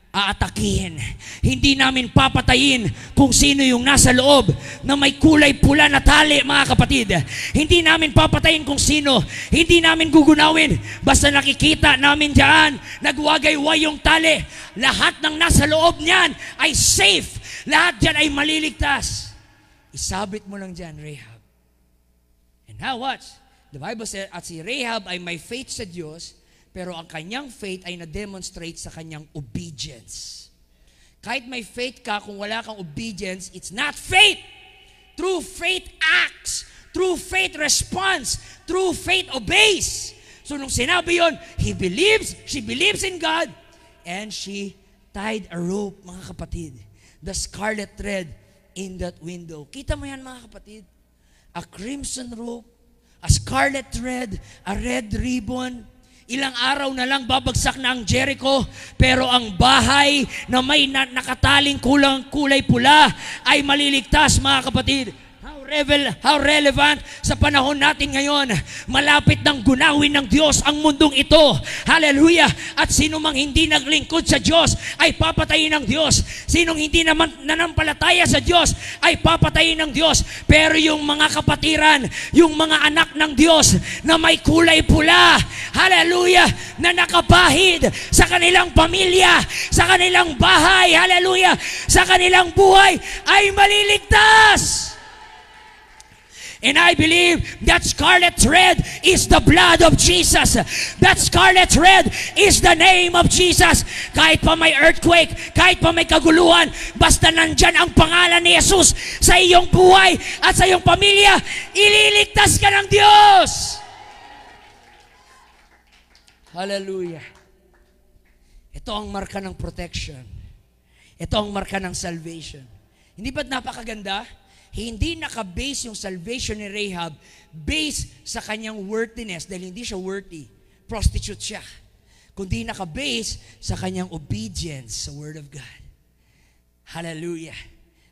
aatakihin. Hindi namin papatayin kung sino yung nasa loob na may kulay pula na tali, mga kapatid. Hindi namin papatayin kung sino. Hindi namin gugunawin. Basta nakikita namin dyan, nagwagayway yung tali. Lahat ng nasa loob niyan ay safe. Lahat dyan ay maliligtas. Isabit mo lang dyan, Rahab. And now watch. The Bible says, at si Rahab ay may faith sa Diyos, pero ang kanyang faith ay na-demonstrate sa kanyang obedience. Kahit may faith ka, kung wala kang obedience, it's not faith. True faith acts. True faith responds. True faith obeys. So nung sinabi yon, she believes in God, and she tied a rope, mga kapatid. The scarlet thread in that window. Kita mo yan, mga kapatid? A crimson rope, a scarlet thread, a red ribbon. Ilang araw na lang babagsak na ang Jericho, pero ang bahay na may nakataling kulay pula ay maliligtas, mga kapatid. How relevant sa panahon natin ngayon. Malapit ng gunawin ng Diyos ang mundong ito. Hallelujah! At sino mang hindi naglingkod sa Diyos ay papatayin ng Diyos. Sinong hindi naman nanampalataya sa Diyos ay papatayin ng Diyos. Pero yung mga kapatiran, yung mga anak ng Diyos na may kulay pula, hallelujah, na nakabahid sa kanilang pamilya, sa kanilang bahay, hallelujah, sa kanilang buhay, ay maliligtas. And I believe that scarlet thread is the blood of Jesus. That scarlet thread is the name of Jesus. Kahit pa may earthquake, kahit pa may kaguluhan, basta nandyan ang pangalan ni Jesus sa iyong buhay at sa iyong pamilya, ililigtas ka ng Diyos. Hallelujah. Ito ang marka ng protection. Ito ang marka ng salvation. Hindi ba't napakaganda? Hindi naka-base yung salvation ni Rahab based sa kanyang worthiness, dahil hindi siya worthy. Prostitute siya. Kundi naka-base sa kanyang obedience sa Word of God. Hallelujah.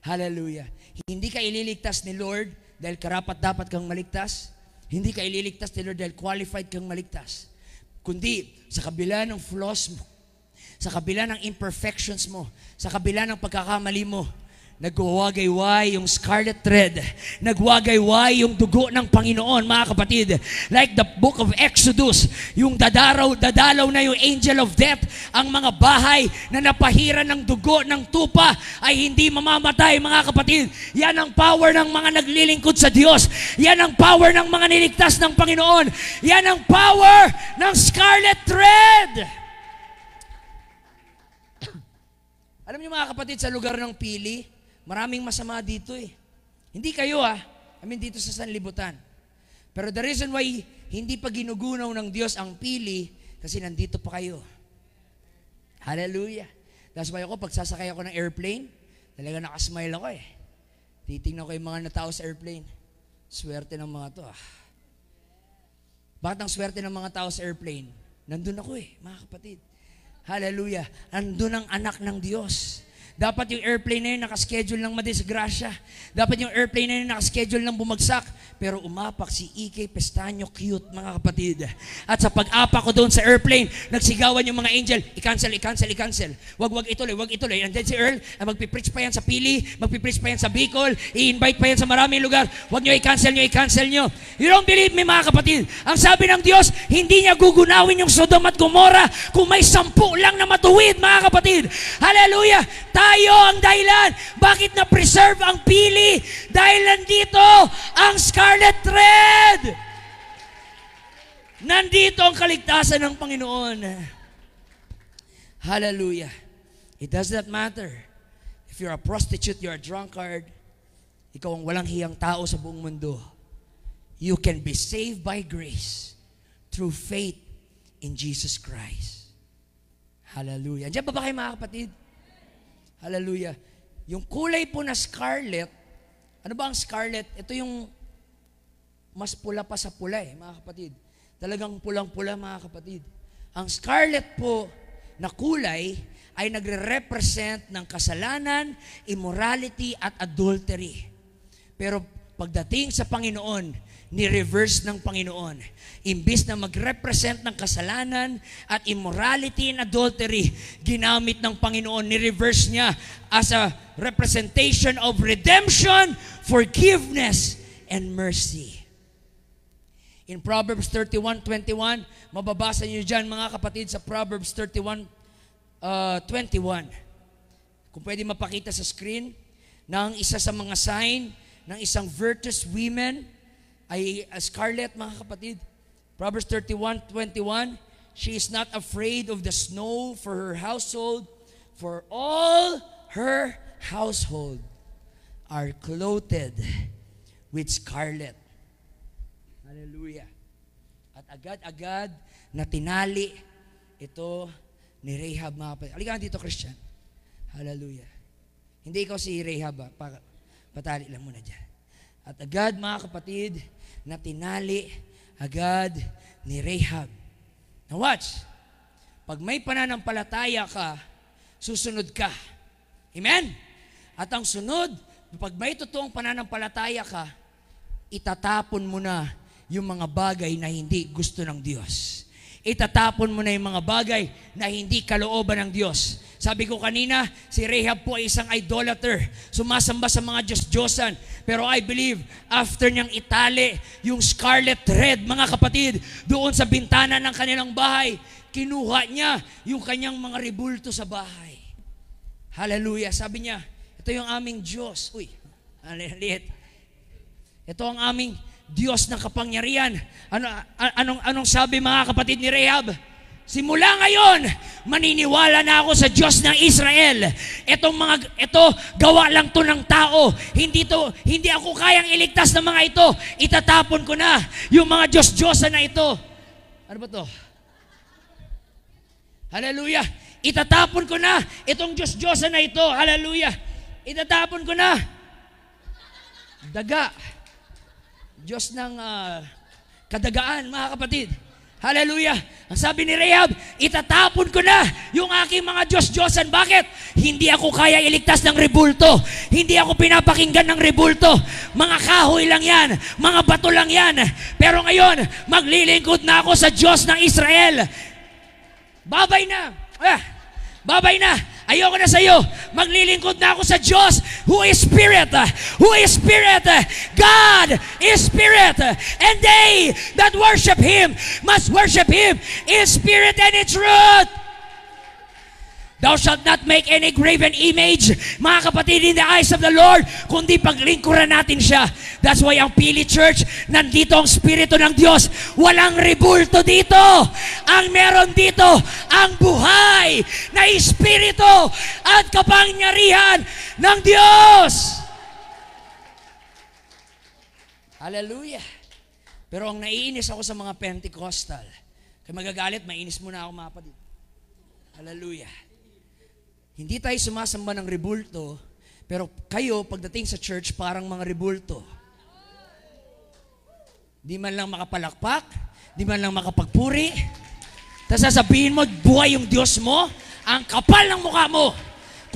Hallelujah. Hindi ka ililigtas ni Lord dahil karapat-dapat kang maligtas. Hindi ka ililigtas ni Lord dahil qualified kang maligtas. Kundi sa kabila ng flaws mo, sa kabila ng imperfections mo, sa kabila ng pagkakamali mo, nagwagayway yung scarlet thread. Nagwagayway yung dugo ng Panginoon, mga kapatid. Like the book of Exodus, yung dadalaw na yung angel of death, ang mga bahay na napahiran ng dugo ng tupa ay hindi mamamatay, mga kapatid. Yan ang power ng mga naglilingkod sa Diyos. Yan ang power ng mga niligtas ng Panginoon. Yan ang power ng scarlet thread. Alam niyo, mga kapatid, sa lugar ng Pili, maraming masama dito eh. Hindi kayo dito sa sanlibutan. Pero the reason why hindi pa ginugunaw ng Diyos ang Pili, kasi nandito pa kayo. Hallelujah. That's why ako, pag sasakay ako ng airplane, talaga nakasmile ako eh. Titingnan ko yung mga natao sa airplane. Swerte ng mga to Bakit ang swerte ng mga tao sa airplane? Nandun ako eh, mga kapatid. Hallelujah. Nandun ang anak ng Diyos. Dapat yung airplane na yun nakaschedule ng madisgrasya. Dapat yung airplane na yun nakaschedule ng bumagsak. pero umapak si E.K. Pestaño, cute mga kapatid. At sa pag-apak ko doon sa airplane, nagsigawan yung mga angel, i-cancel, i-cancel, i-cancel. Wag ituloy, wag ituloy. And then si Earl, magpipreach pa yan sa Pili, magpipreach pa yan sa Bicol, i-invite pa yan sa maraming lugar. Wag nyo i-cancel nyo, i-cancel nyo. You don't believe me mga kapatid. Ang sabi ng Diyos, hindi niya gugunawin yung Sodom at Gomorrah kung may 10 lang na matuwid mga kapatid. Hallelujah! Tayo ang dahilan. Bakit na-preserve ang Pili? Dahil nandito ang Scarlet Thread. Nandito ang kaligtasan ng Panginoon. Hallelujah. It does not matter if you're a prostitute, you're a drunkard, ikaw ang walang hiyang tao sa buong mundo. You can be saved by grace through faith in Jesus Christ. Hallelujah. Andiyan ba kayo mga kapatid? Hallelujah. Yung kulay po na scarlet, ano ba ang scarlet? Ito yung mas pula pa sa pula mga kapatid. Talagang pulang-pula mga kapatid. Ang scarlet po na kulay ay nagre-represent ng kasalanan, immorality at adultery. Pero pagdating sa Panginoon, ni-reverse ng Panginoon. Imbis na mag-represent ng kasalanan at immorality and adultery, ginamit ng Panginoon, ni-reverse niya as a representation of redemption, forgiveness, and mercy. In Proverbs 31:21, mababasa niyo dyan mga kapatid sa Proverbs 31:21. Kung pwede mapakita sa screen, na ang isa sa mga sign ng isang virtuous woman ay scarlet mga kapatid. Proverbs 31:21, she is not afraid of the snow for her household, for all her household are clothed with scarlet. Hallelujah. At agad-agad na tinali ito ni Rahab mga kapatid. Halika na dito, Christian. Hallelujah. Hindi ikaw si Rahab, patali lang muna dyan. At agad mga kapatid, na tinali agad ni Rahab. Now watch, pag may pananampalataya ka, susunod ka. Amen? At ang sunod, pag may totoong pananampalataya ka, itatapon mo na yung mga bagay na hindi gusto ng Diyos. Itatapon mo na yung mga bagay na hindi kalooban ng Diyos. Sabi ko kanina, si Rahab po ay isang idolater. Sumasamba sa mga Diyos-Diyosan. Pero I believe, after niyang itali yung scarlet thread, mga kapatid, doon sa bintana ng kanilang bahay, kinuha niya yung kanyang mga rebulto sa bahay. Hallelujah. Sabi niya, ito yung aming Diyos. Uy, liit. Ito ang aming Diyos ng kapangyarihan. Anong sabi mga kapatid ni Rahab? Simula ngayon, maniniwala na ako sa Diyos ng Israel. Ito gawa lang to ng tao. Hindi ako kayang iligtas ng mga ito. Itatapon ko na yung mga Diyos-Diyosan na ito. Ano ba to? Hallelujah. Itatapon ko na itong Diyos-Diyosan na ito. Hallelujah. Itatapon ko na. Daga. Diyos ng kadagaan, mga kapatid. Hallelujah. Ang sabi ni Rahab, itatapon ko na yung aking mga Diyos-Diyosan. Bakit? Hindi ako kaya iligtas ng rebulto. Hindi ako pinapakinggan ng rebulto. Mga kahoy lang yan. Mga bato lang yan. Pero ngayon, maglilingkod na ako sa Diyos ng Israel. Babay na. Babay na. Ayoko na sa iyo. Maglilingkod na ako sa Diyos who is Spirit. Who is Spirit? God is Spirit. And they that worship Him must worship Him in spirit and in truth. Thou shalt not make any graven image, mga kapatid, in the eyes of the Lord, kundi paglingkuran natin siya. That's why ang Pili Church, nandito ang Espiritu ng Diyos. Walang rebulto dito. Ang meron dito, ang buhay na Espiritu at kapangyarihan ng Diyos. Hallelujah. Pero ang naiinis ako sa mga Pentecostal, kaya magagalit, mainis muna ako mga kapatid. Hallelujah. Hindi tayo sumasamba ng rebulto, pero kayo, pagdating sa church, parang mga rebulto. Di man lang makapalakpak, di man lang makapagpuri. Tapos sasabihin mo, buhay yung Diyos mo, ang kapal ng mukha mo.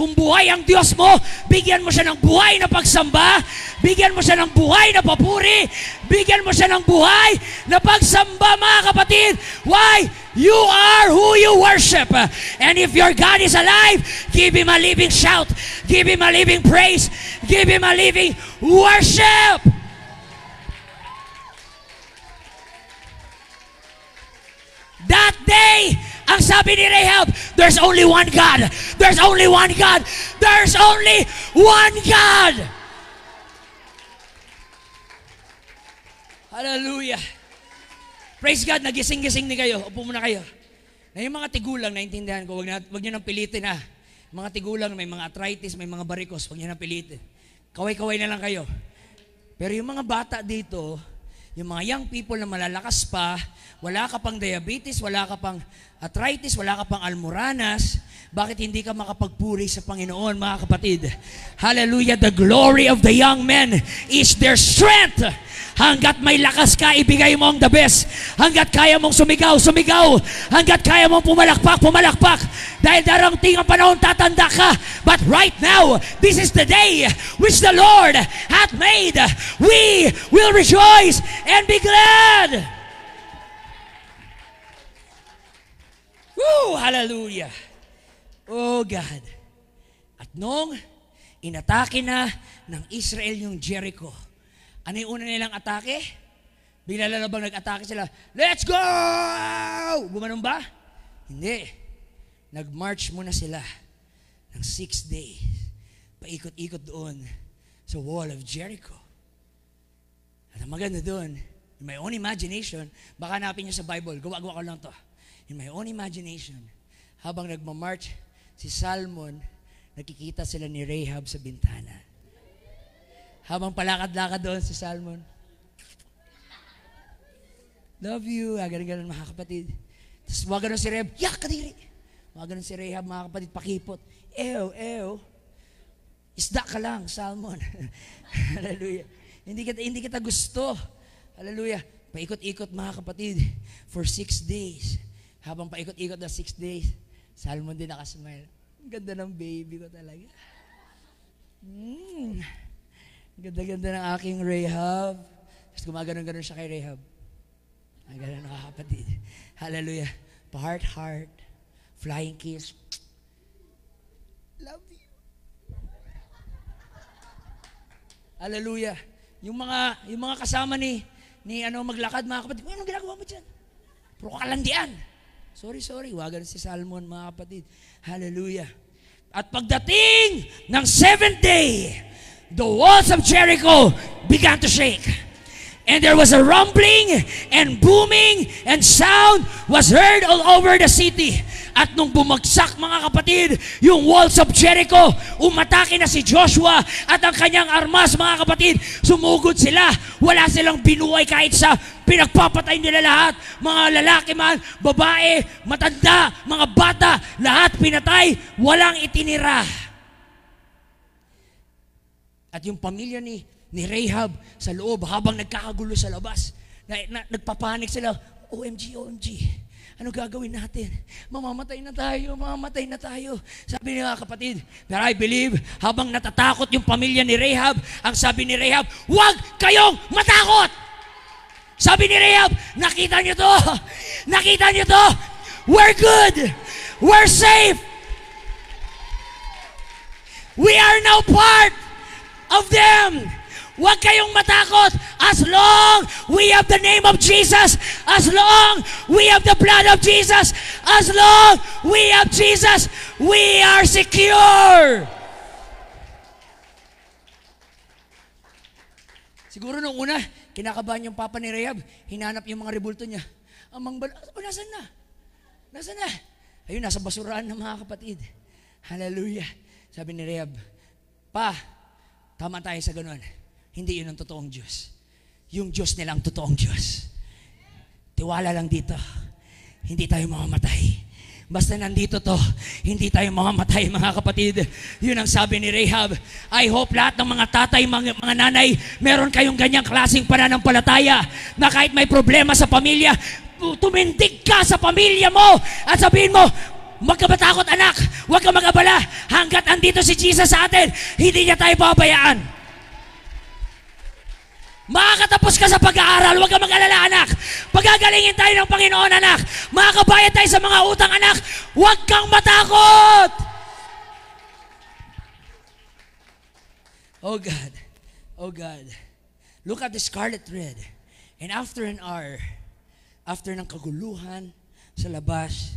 Kung buhay ang Diyos mo, bigyan mo siya ng buhay na pagsamba, bigyan mo siya ng buhay na papuri, bigyan mo siya ng buhay na pagsamba, mga kapatid. Why? You are who you worship. And if your God is alive, give Him a living shout, give Him a living praise, give Him a living worship. That day, ang sabi ni Rahab, there's only one God. There's only one God. There's only one God. Hallelujah. Praise God, nagising-gising ni kayo. Upo muna kayo. Na yung mga tigulang, naintindihan ko, wag nyo nang pilitin ha. Mga tigulang, may mga arthritis, may mga varicose, wag nyo nang pilitin. Kaway-kaway na lang kayo. Pero yung mga bata dito, yung mga young people na malalakas pa, wala ka pang diabetes, wala ka pang arthritis, wala ka pang almoranas, bakit hindi ka makapagpuri sa Panginoon, mga kapatid? Hallelujah! The glory of the young men is their strength. Hanggat may lakas ka, ibigay mo ang the best. Hanggat kaya mong sumigaw, sumigaw. Hanggat kaya mong pumalakpak, pumalakpak. Dahil darating ang panahon, tatanda ka. But right now, this is the day which the Lord hath made. We will rejoice and be glad. Woo! Hallelujah! Oh God! At nung inatake na ng Israel yung Jericho, ano yung una nilang atake? Bigla na bang nag-atake sila? Let's go! Gumanon ba? Hindi. Nag-march muna sila ng 6 days. Paikot-ikot doon sa wall of Jericho. At ang maganda doon, in my own imagination, baka hanapin nyo sa Bible, gawa-gawa ko lang to. In my own imagination, habang nagmamarch si Salmon, nakikita sila ni Rahab sa bintana. Habang palakad-lakad doon si Salmon, love you, ganun mga kapatid. Tapos mga ganun si Rahab, yak, kadiri. Mga ganun si Rahab, mga kapatid, pakipot. Ew. Isda ka lang, Salmon. Hallelujah. Hindi kita gusto. Hallelujah. Paikot-ikot mga kapatid for 6 days. Habang paikot-ikot na 6 days, Salmon din nakasmile. Ang ganda ng baby ko talaga. Ganda-ganda ng aking Rahab. Tapos gumaganon-ganon siya kay Rahab. Ang ganda ng kapatid. Hallelujah. Pa-heart, flying kiss. Love you. Hallelujah. Yung mga kasama ni maglakad, mga kapatid, anong ginagawa mo dyan? Puro kalandian. Sorry. Wagan si Salmon, mga kapatid. Hallelujah. At pagdating ng 7th day, the walls of Jericho began to shake. And there was a rumbling and booming and sound was heard all over the city. At nung bumagsak, mga kapatid, yung walls of Jericho, umatake na si Joshua at ang kanyang armas, mga kapatid, sumugod sila. Wala silang binuhay kahit sa pinagpapatay nila lahat. Mga lalaki man, babae, matanda, mga bata, lahat pinatay, walang itinira. At yung pamilya ni Rahab sa loob, habang nagkakagulo sa labas, nagpapanik sila, OMG, ano gagawin natin? Mamamatay na tayo. Sabi niya, kapatid, pero I believe, habang natatakot yung pamilya ni Rahab, ang sabi ni Rahab, huwag kayong matakot! Sabi ni Rahab, nakita niyo to, we're good, we're safe, we are now part of them. Huwag kayong matakot. As long we have the name of Jesus, as long we have the blood of Jesus, as long we have Jesus, we are secure. Siguro nung una, kinakabahan yung papa ni Rahab, hinanap yung mga rebulto niya. Nasaan na? Ayun, nasa basuraan ng mga kapatid. Hallelujah. Sabi ni Rahab, Pa, tama tayo sa ganun. Hindi yun ang totoong Diyos. Yung Diyos nila ang totoong Diyos. Tiwala lang dito. Hindi tayo mamamatay. Basta nandito to, hindi tayo mamamatay, mga kapatid. Yun ang sabi ni Rahab. I hope lahat ng mga tatay, mga nanay, meron kayong ganyang klaseng pananampalataya na kahit may problema sa pamilya, tumindig ka sa pamilya mo at sabihin mo, Huwag ka matakot, anak. Huwag ka mag-abala. Hanggat andito si Jesus sa atin, hindi niya tayo pabayaan. Makakatapos ka sa pag-aaral, huwag ka mag-alala, anak. Pagagalingin tayo ng Panginoon, anak. Makakabayad tayo sa mga utang, anak. Huwag kang matakot. Oh God. Oh God. Look at the scarlet thread. And after an hour, after ng kaguluhan sa labas,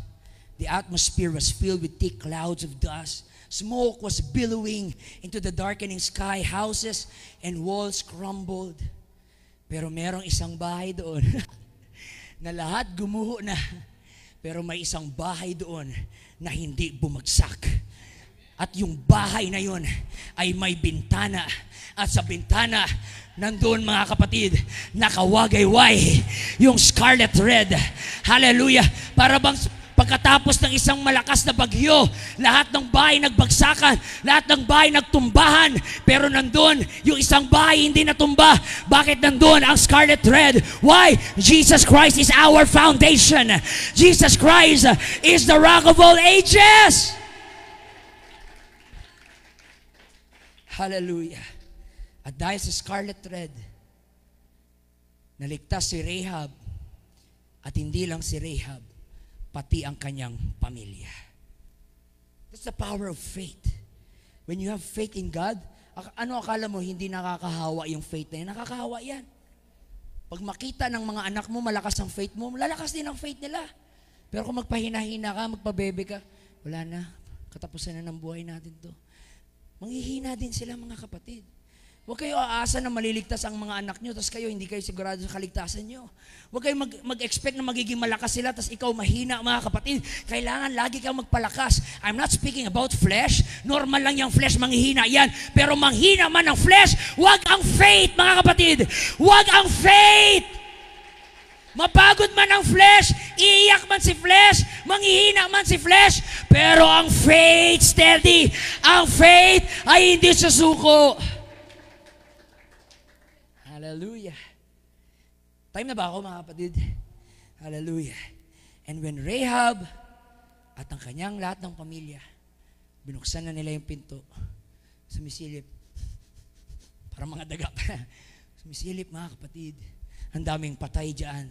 the atmosphere was filled with thick clouds of dust. Smoke was billowing into the darkening sky. Houses and walls crumbled. Pero merong isang bahay doon na lahat gumuho na. Pero may isang bahay doon na hindi bumagsak. At yung bahay na yun ay may bintana. At sa bintana, nandoon mga kapatid, nakawagayway yung scarlet thread. Hallelujah! Para bang pagkatapos ng isang malakas na bagyo, lahat ng bahay nagbagsakan, lahat ng bahay nagtumbahan, pero nandun, yung isang bahay hindi natumba. Bakit nandun ang scarlet thread? Why? Jesus Christ is our foundation. Jesus Christ is the rock of all ages. Hallelujah. At dahil sa scarlet thread, naligtas si Rahab, at hindi lang si Rahab, pati ang kanyang pamilya. That's the power of faith. When you have faith in God, ano akala mo hindi nakakahawa yung faith na yan? Nakakahawa yan. Pag makita ng mga anak mo, malakas ang faith mo, lalakas din ang faith nila. Pero kung magpahina-hina ka, magpabebe ka, wala na, katapusan na ng buhay natin to. Manghihina din sila, mga kapatid. Huwag kayo aasa na maliligtas ang mga anak nyo, tapos kayo hindi kayo sigurado sa kaligtasan nyo. Huwag kayo mag-expect na magiging malakas sila, tapos ikaw mahina, mga kapatid. Kailangan lagi kang magpalakas. I'm not speaking about flesh. Normal lang yung flesh, manghihina yan. Pero manghina man ang flesh, huwag ang faith, mga kapatid. Huwag ang faith. Mapagod man ang flesh, iiyak man si flesh, manghihina man si flesh, pero ang faith steady. Ang faith ay hindi susuko. Hallelujah. Time na ba ako, mga kapatid? Hallelujah. And when Rahab at ang kanyang lahat ng pamilya, binuksan na nila yung pinto, sumisilip, para mga daga pa, sumisilip, mga kapatid, ang daming patay dyan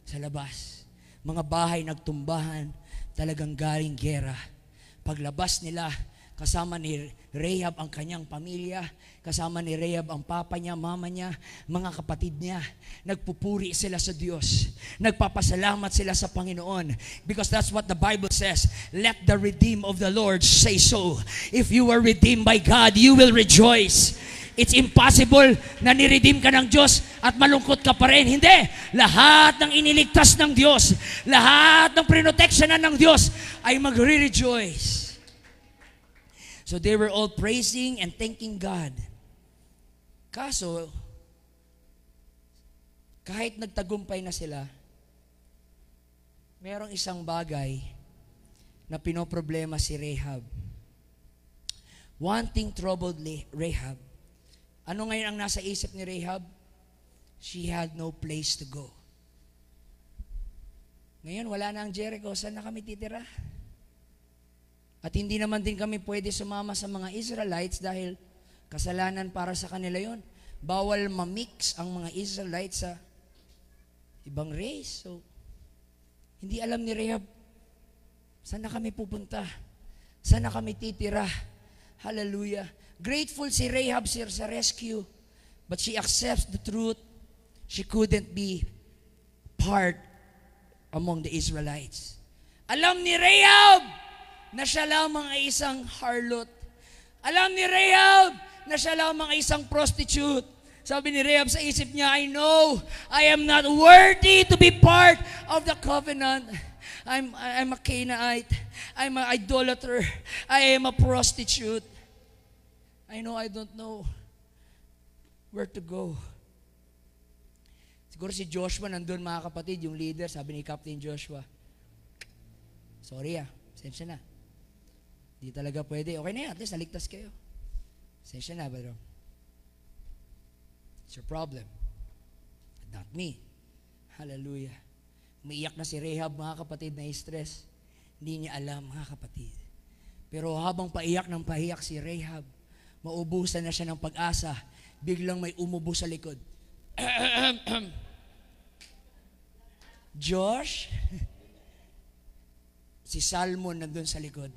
sa labas. Mga bahay nagtumbahan, talagang galing gera. Paglabas nila, kasama ni Rahab ang kanyang pamilya, kasama ni Rahab ang papa niya, mama niya, mga kapatid niya. Nagpupuri sila sa Diyos. Nagpapasalamat sila sa Panginoon. Because that's what the Bible says. Let the redeemed of the Lord say so. If you were redeemed by God, you will rejoice. It's impossible na niredeem ka ng Diyos at malungkot ka pa rin. Hindi. Lahat ng iniligtas ng Diyos, lahat ng prinoteksyonan ng Diyos ay magre-rejoice. So they were all praising and thanking God. Kaso, kahit nagtagumpay na sila, merong isang bagay na pinoproblema si Rahab. One thing troubled Rahab. Ano ngayon ang nasa isip ni Rahab? She had no place to go. Ngayon, wala na ang Jericho. Saan na kami titira? At hindi naman din kami pwede sumama sa mga Israelites dahil kasalanan para sa kanila yon. Bawal mamix ang mga Israelites sa ibang race. So, hindi alam ni Rahab, saan na kami pupunta? Saan na kami titira? Hallelujah. Grateful si Rahab sa rescue, but she accepts the truth. She couldn't be part among the Israelites. Alam ni Rahab na siya lamang ay isang harlot. Alam ni Rahab na siya lamang ay isang prostitute. Sabi ni Rahab sa isip niya, I know I am not worthy to be part of the covenant. I'm a Canaanite. I'm an idolater. I am a prostitute. I know I don't know where to go. Siguro si Joshua nandun, mga kapatid, yung leader, sabi ni Captain Joshua, sorry sensya na. Di talaga pwede. Okay na yan, at least naligtas kayo. Sensya na, bro. It's your problem. Not me. Hallelujah. Umiiyak na si Rahab, mga kapatid, na stress. Hindi niya alam, mga kapatid. Pero habang paiyak ng paiyak si Rahab, maubusan na siya ng pag-asa, biglang may umubo sa likod. Josh? Si Salmon nandun sa likod.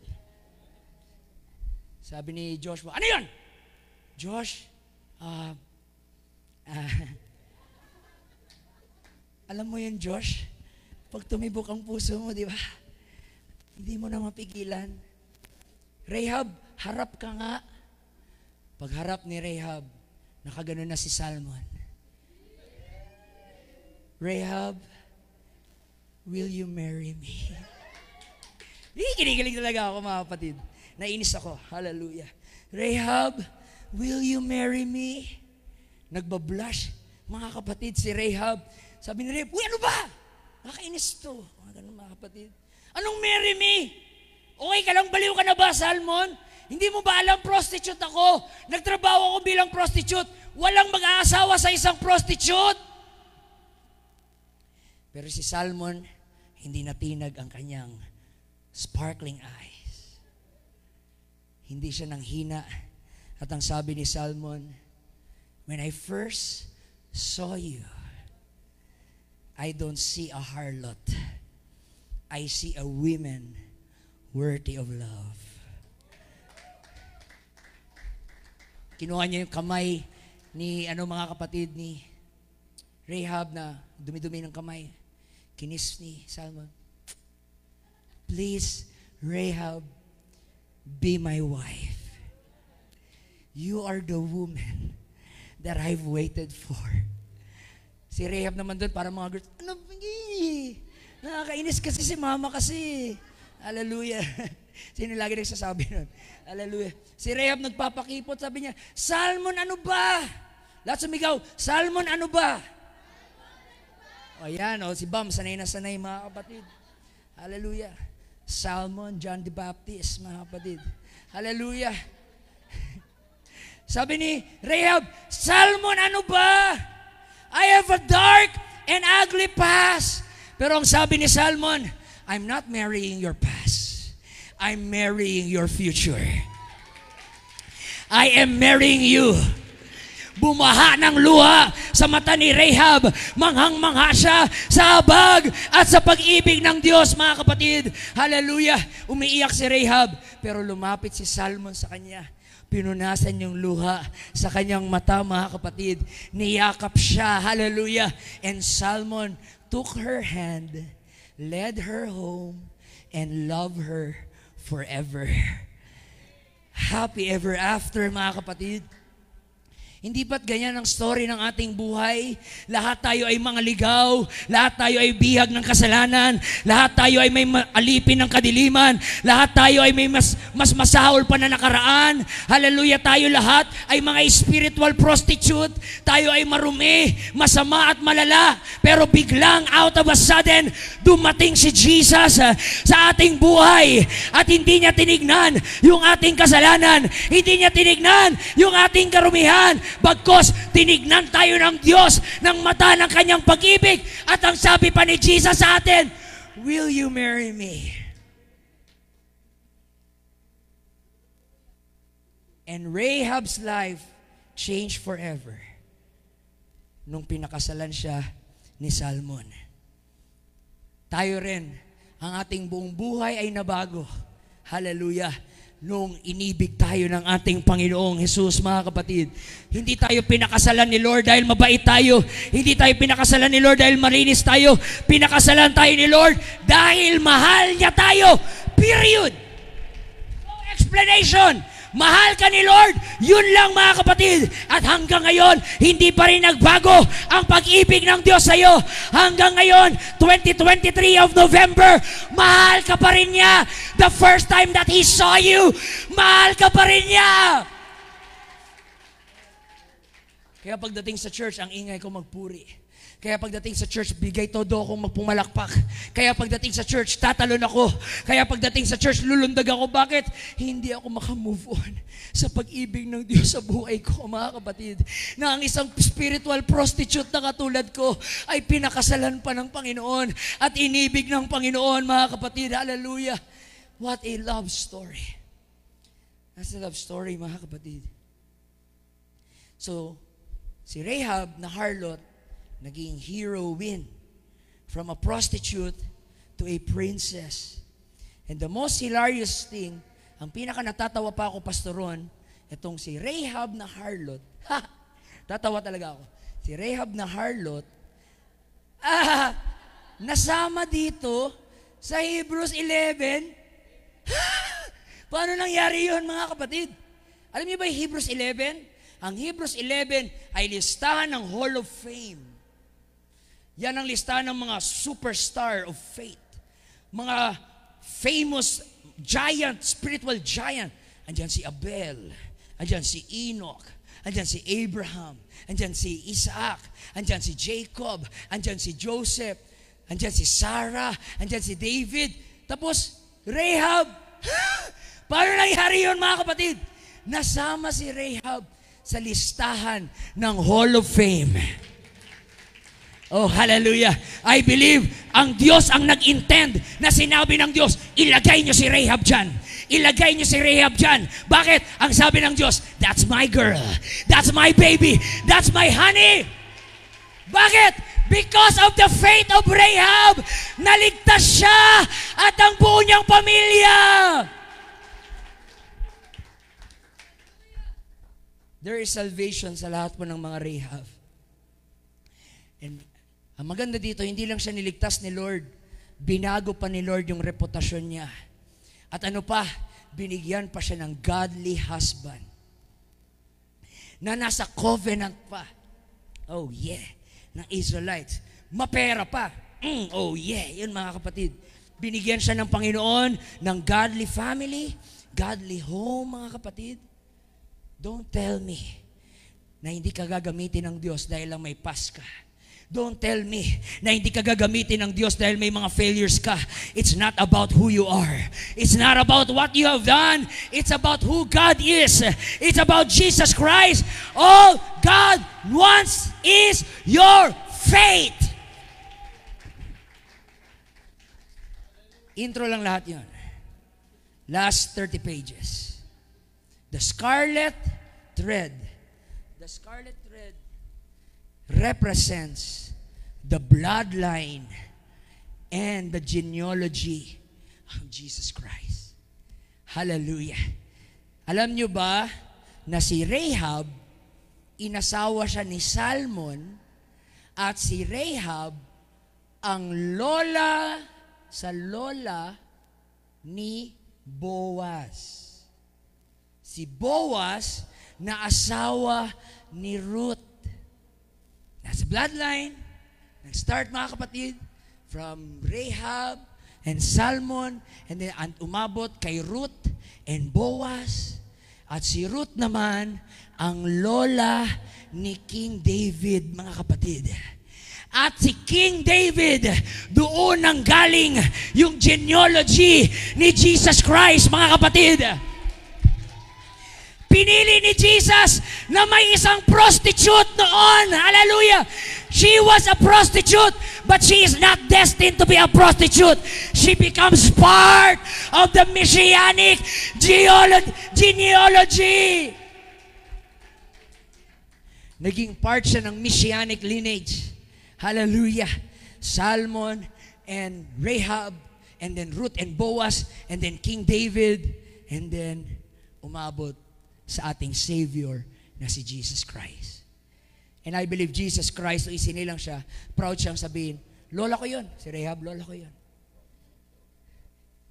Sabi ni Joshua, ano yun? Josh, alam mo yun, Josh, pag tumibok ang puso mo, di ba? Hindi mo na mapigilan. Rahab, harap ka nga. Pagharap ni Rahab, nakaganon na si Salmon. Rahab, will you marry me? Kinikilig talaga ako, mga kapatid. Nainis ako. Hallelujah. Rahab, will you marry me? Nagbablush. Mga kapatid, si Rahab. Sabi ni Rahab, uy, ano ba? Nakakainis to. Mga ganun, mga kapatid. Anong marry me? Okay ka lang, baliw ka na ba, Salmon? Hindi mo ba alam, prostitute ako? Nagtrabaho ako bilang prostitute. Walang mag-aasawa sa isang prostitute. Pero si Salmon, hindi natinag ang kanyang sparkling eyes. Hindi siya nanghina. At ang sabi ni Salmon, when I first saw you, I don't see a harlot. I see a woman worthy of love. Kinuha niya yung kamay ni mga kapatid ni Rahab na dumi-dumi ng kamay. Kinis ni Salmon. Please, Rahab, be my wife. You are the woman that I've waited for. Si Rahab naman doon, para mga girls, ano, nakakainis kasi si mama kasi. Hallelujah. Sino lagi nagsasabi nun? Hallelujah. Si Rahab nagpapakipot, sabi niya, Salmon, ano ba? Lahat sumigaw, Salmon, ano ba? O yan, si Bam, sanay na sanay, mga kapatid. Hallelujah. Salmon, John the Baptist, mga kapatid. Hallelujah. Sabi ni Rahab, Salmon, ano ba? I have a dark and ugly past. Pero ang sabi ni Salmon, I'm not marrying your past. I'm marrying your future. I am marrying you. Bumaha ng luha sa mata ni Rahab. Manghang-mangha siya sa habag at sa pag-ibig ng Diyos, mga kapatid. Hallelujah. Umiiyak si Rahab, pero lumapit si Salmon sa kanya. Pinunasan yung luha sa kanyang mata, mga kapatid. Niyakap siya. Hallelujah. And Salmon took her hand, led her home, and loved her forever. Happy ever after, mga kapatid. Hindi ba't ganyan ang story ng ating buhay? Lahat tayo ay mga ligaw, lahat tayo ay bihag ng kasalanan, lahat tayo ay may alipin ng kadiliman, lahat tayo ay may mas masahol pa na nakaraan. Hallelujah, tayo lahat ay mga spiritual prostitute, tayo ay marumi, masama at malala, pero biglang out of a sudden, dumating si Jesus sa ating buhay at hindi niya tinignan yung ating kasalanan, hindi niya tinignan yung ating karumihan, bagkos tinignan tayo ng Diyos ng mata ng kanyang pag-ibig. At ang sabi pa ni Jesus sa atin, will you marry me? And Rahab's life changed forever nung pinakasalan siya ni Salmon. Tayo rin, ang ating buong buhay ay nabago. Hallelujah. Nung inibig tayo ng ating Panginoong Jesus, mga kapatid. Hindi tayo pinakasalan ni Lord dahil mabait tayo. Hindi tayo pinakasalan ni Lord dahil malinis tayo. Pinakasalan tayo ni Lord dahil mahal niya tayo. Period. No explanation. Mahal ka ni Lord, yun lang, mga kapatid. At hanggang ngayon, hindi pa rin nagbago ang pag-ibig ng Diyos sa iyo. Hanggang ngayon, 2023 of November, mahal ka pa rin niya. The first time that He saw you, mahal ka pa rin niya. Kaya pagdating sa church, ang ingay ko magpuri. Kaya pagdating sa church, bigay todo akong magpumalakpak. Kaya pagdating sa church, tatalon ako. Kaya pagdating sa church, lulundag ako. Bakit? Hindi ako makamove on sa pag-ibig ng Diyos sa buhay ko, mga kapatid. Na ang isang spiritual prostitute na katulad ko ay pinakasalan pa ng Panginoon at inibig ng Panginoon, mga kapatid. Hallelujah. What a love story. That's a love story, mga kapatid. So, si Rahab na harlot, naging heroine from a prostitute to a princess. And the most hilarious thing, ang pinaka natatawa pa ako, Pastoron, itong si Rahab na harlot, tatawa talaga ako. Si Rahab na harlot, nasama dito sa Hebrews 11. Paano nangyari yun, mga kapatid? Alam niyo ba yung Hebrews 11? Ang Hebrews 11 ay listahan ng Hall of Fame. Yan ang listahan ng mga superstar of faith. Mga famous giant, spiritual giant. Andyan si Abel, andyan si Enoch, andyan si Abraham, andyan si Isaac, andyan si Jacob, andyan si Joseph, andyan si Sarah, andyan si David. Tapos, Rahab. Paano nangyari yun, mga kapatid? Nasama si Rahab sa listahan ng Hall of Fame. Oh, hallelujah. I believe ang Diyos ang nag-intend na sinabi ng Diyos, ilagay niyo si Rahab dyan. Ilagay niyo si Rahab dyan. Bakit? Ang sabi ng Diyos, that's my girl. That's my baby. That's my honey. Bakit? Because of the faith of Rahab, naligtas siya at ang buo niyang pamilya. There is salvation sa lahat po ng mga Rahab. And ang maganda dito, hindi lang siya niligtas ni Lord, binago pa ni Lord yung reputasyon niya. At ano pa, binigyan pa siya ng godly husband na nasa covenant pa. Oh yeah, ng Israelites. Mapera pa. Oh yeah, yun mga kapatid. Binigyan siya ng Panginoon ng godly family, godly home, mga kapatid. Don't tell me na hindi ka gagamitin ng Diyos dahil lang may past ka. Don't tell me na hindi ka gagamitin ng Diyos dahil may mga failures ka. It's not about who you are. It's not about what you have done. It's about who God is. It's about Jesus Christ. All God wants is your faith. Intro lang lahat yun. Last 30 pages. The scarlet thread. The scarlet thread represents the bloodline and the genealogy of Jesus Christ. Hallelujah. Alam nyo ba na si Rahab, inasawa siya ni Salmon, at si Rahab ang lola sa lola ni Boaz. Si Boaz na asawa ni Ruth. Nasa bloodline, nag-start mga kapatid, from Rahab and Salmon, and then umabot kay Ruth and Boaz. At si Ruth naman, ang lola ni King David, mga kapatid. At si King David, doon nang galing yung genealogy ni Jesus Christ, mga kapatid. Pinili ni Jesus na may isang prostitute noon. Hallelujah! She was a prostitute, but she is not destined to be a prostitute. She becomes part of the Messianic genealogy. Naging part siya ng Messianic lineage. Hallelujah! Salmon and Rahab, and then Ruth and Boaz, and then King David, and then umabot sa ating Savior na si Jesus Christ. And I believe Jesus Christ, nung isinilang siya, proud siyang sabihin, lola ko yun. Si Rahab, lola ko yun.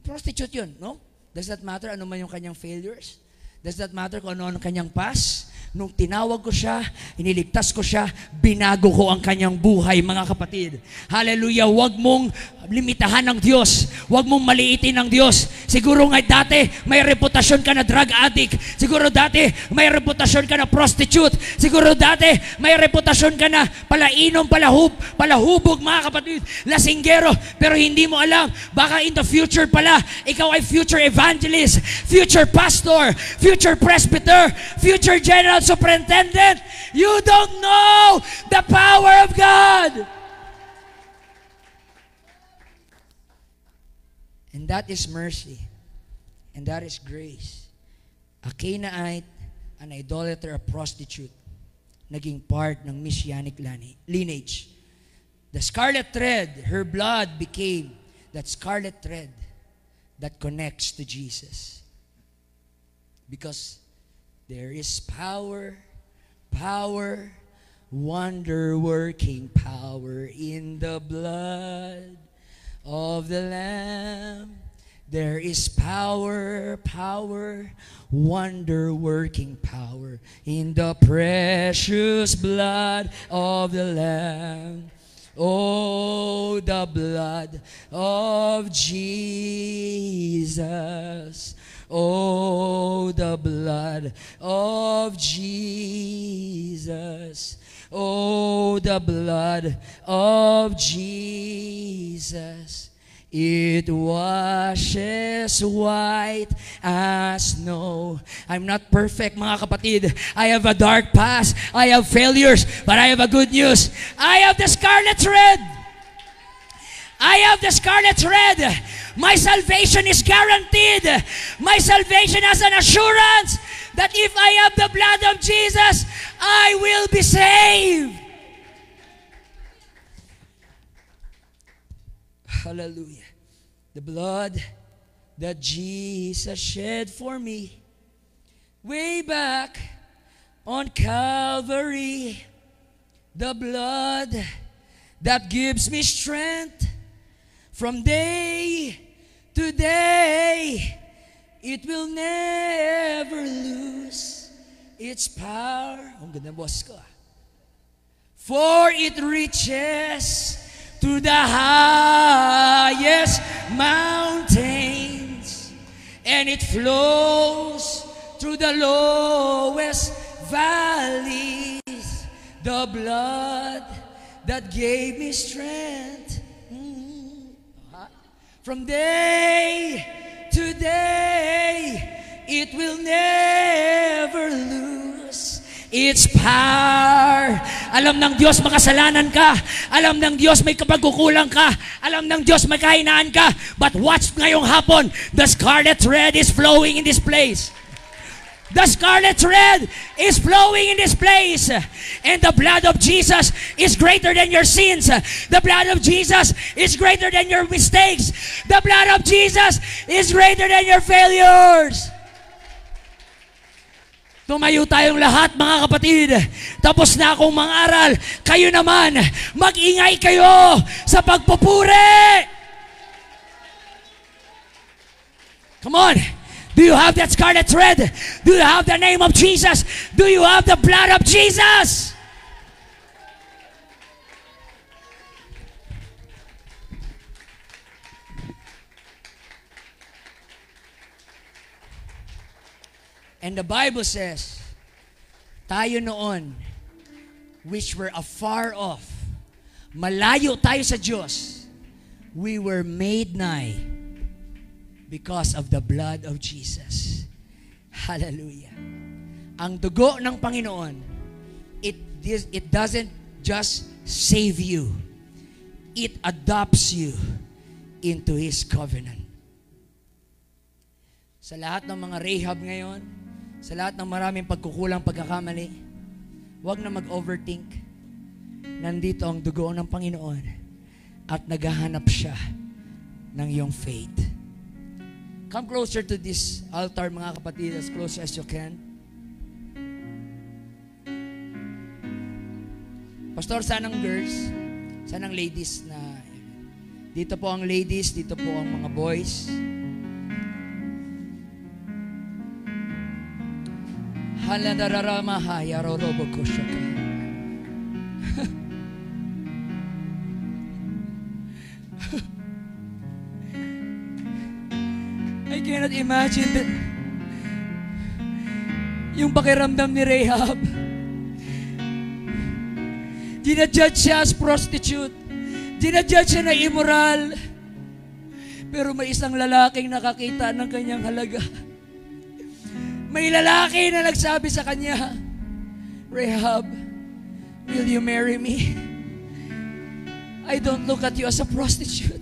Prostitute yun, no? Does that matter ano man yung kanyang failures? Does that matter kung ano ang kanyang past? Nung tinawag ko siya, iniligtas ko siya, binago ko ang kanyang buhay, mga kapatid. Hallelujah! Huwag mong limitahan ng Diyos. Huwag mong maliitin ng Diyos. Siguro nga dati, may reputasyon ka na drug addict. Siguro dati, may reputasyon ka na prostitute. Siguro dati, may reputasyon ka na palainom, palahubog, mga kapatid. Lasinggero. Pero hindi mo alam, baka in the future pala, ikaw ay future evangelist, future pastor, future presbyter, future general superintendent. You don't know the power of God. And that is mercy. And that is grace. A Canaanite, an idolater, a prostitute, naging part ng Messianic lineage. The scarlet thread, her blood became that scarlet thread that connects to Jesus. Because there is power, wonder-working power in the blood of the Lamb. There is power, wonder-working power in the precious blood of the Lamb. Oh, the blood of Jesus. Oh, the blood of Jesus. Oh, the blood of Jesus. It washes white as snow. I'm not perfect, mga kapatid. I have a dark past. I have failures. But I have a good news. I have the scarlet thread. I have the scarlet thread. My salvation is guaranteed. My salvation has an assurance that if I have the blood of Jesus, I will be saved. Hallelujah. The blood that Jesus shed for me way back on Calvary. The blood that gives me strength from day to day. It will never lose its power. Ang ganda, boss ko. For it reaches to the highest mountains, and it flows through the lowest valleys. The blood that gave me strength from day to day, it will never lose its power. Alam ng Diyos makasalanan ka. Alam ng Diyos may kapagkukulang ka. Alam ng Diyos may kahinaan ka. But watch ngayong hapon, the scarlet thread is flowing in this place. The scarlet thread is flowing in this place. And the blood of Jesus is greater than your sins. The blood of Jesus is greater than your mistakes. The blood of Jesus is greater than your failures. Tumayo tayong lahat, mga kapatid. Tapos na akong mangaral. Kayo naman, mag-ingay kayo sa pagpupuri. Come on. Do you have that scarlet thread? Do you have the name of Jesus? Do you have the blood of Jesus? And the Bible says, tayo noon, which were afar off, malayo tayo sa Diyos, we were made nigh because of the blood of Jesus. Hallelujah. Ang dugo ng Panginoon, it doesn't just save you. It adopts you into His covenant. Sa lahat ng mga Rahab ngayon, sa lahat ng maraming pagkukulang, pagkakamali, huwag na mag-overthink. Nandito ang dugo ng Panginoon at naghahanap siya ng iyong faith. Come closer to this altar, mga kapatid, as close as you can. Pastor, sanang girls, sanang ladies na, dito po ang ladies, dito po ang mga boys. Haladararamaha, yarorobo ko siya ka. I cannot imagine that yung pakiramdam ni Rahab. Dinajudge siya as prostitute. Dinajudge siya na immoral. Pero may isang lalaking nakakita ng kanyang halaga. May lalaki na nagsabi sa kanya, Rahab, will you marry me? I don't look at you as a prostitute.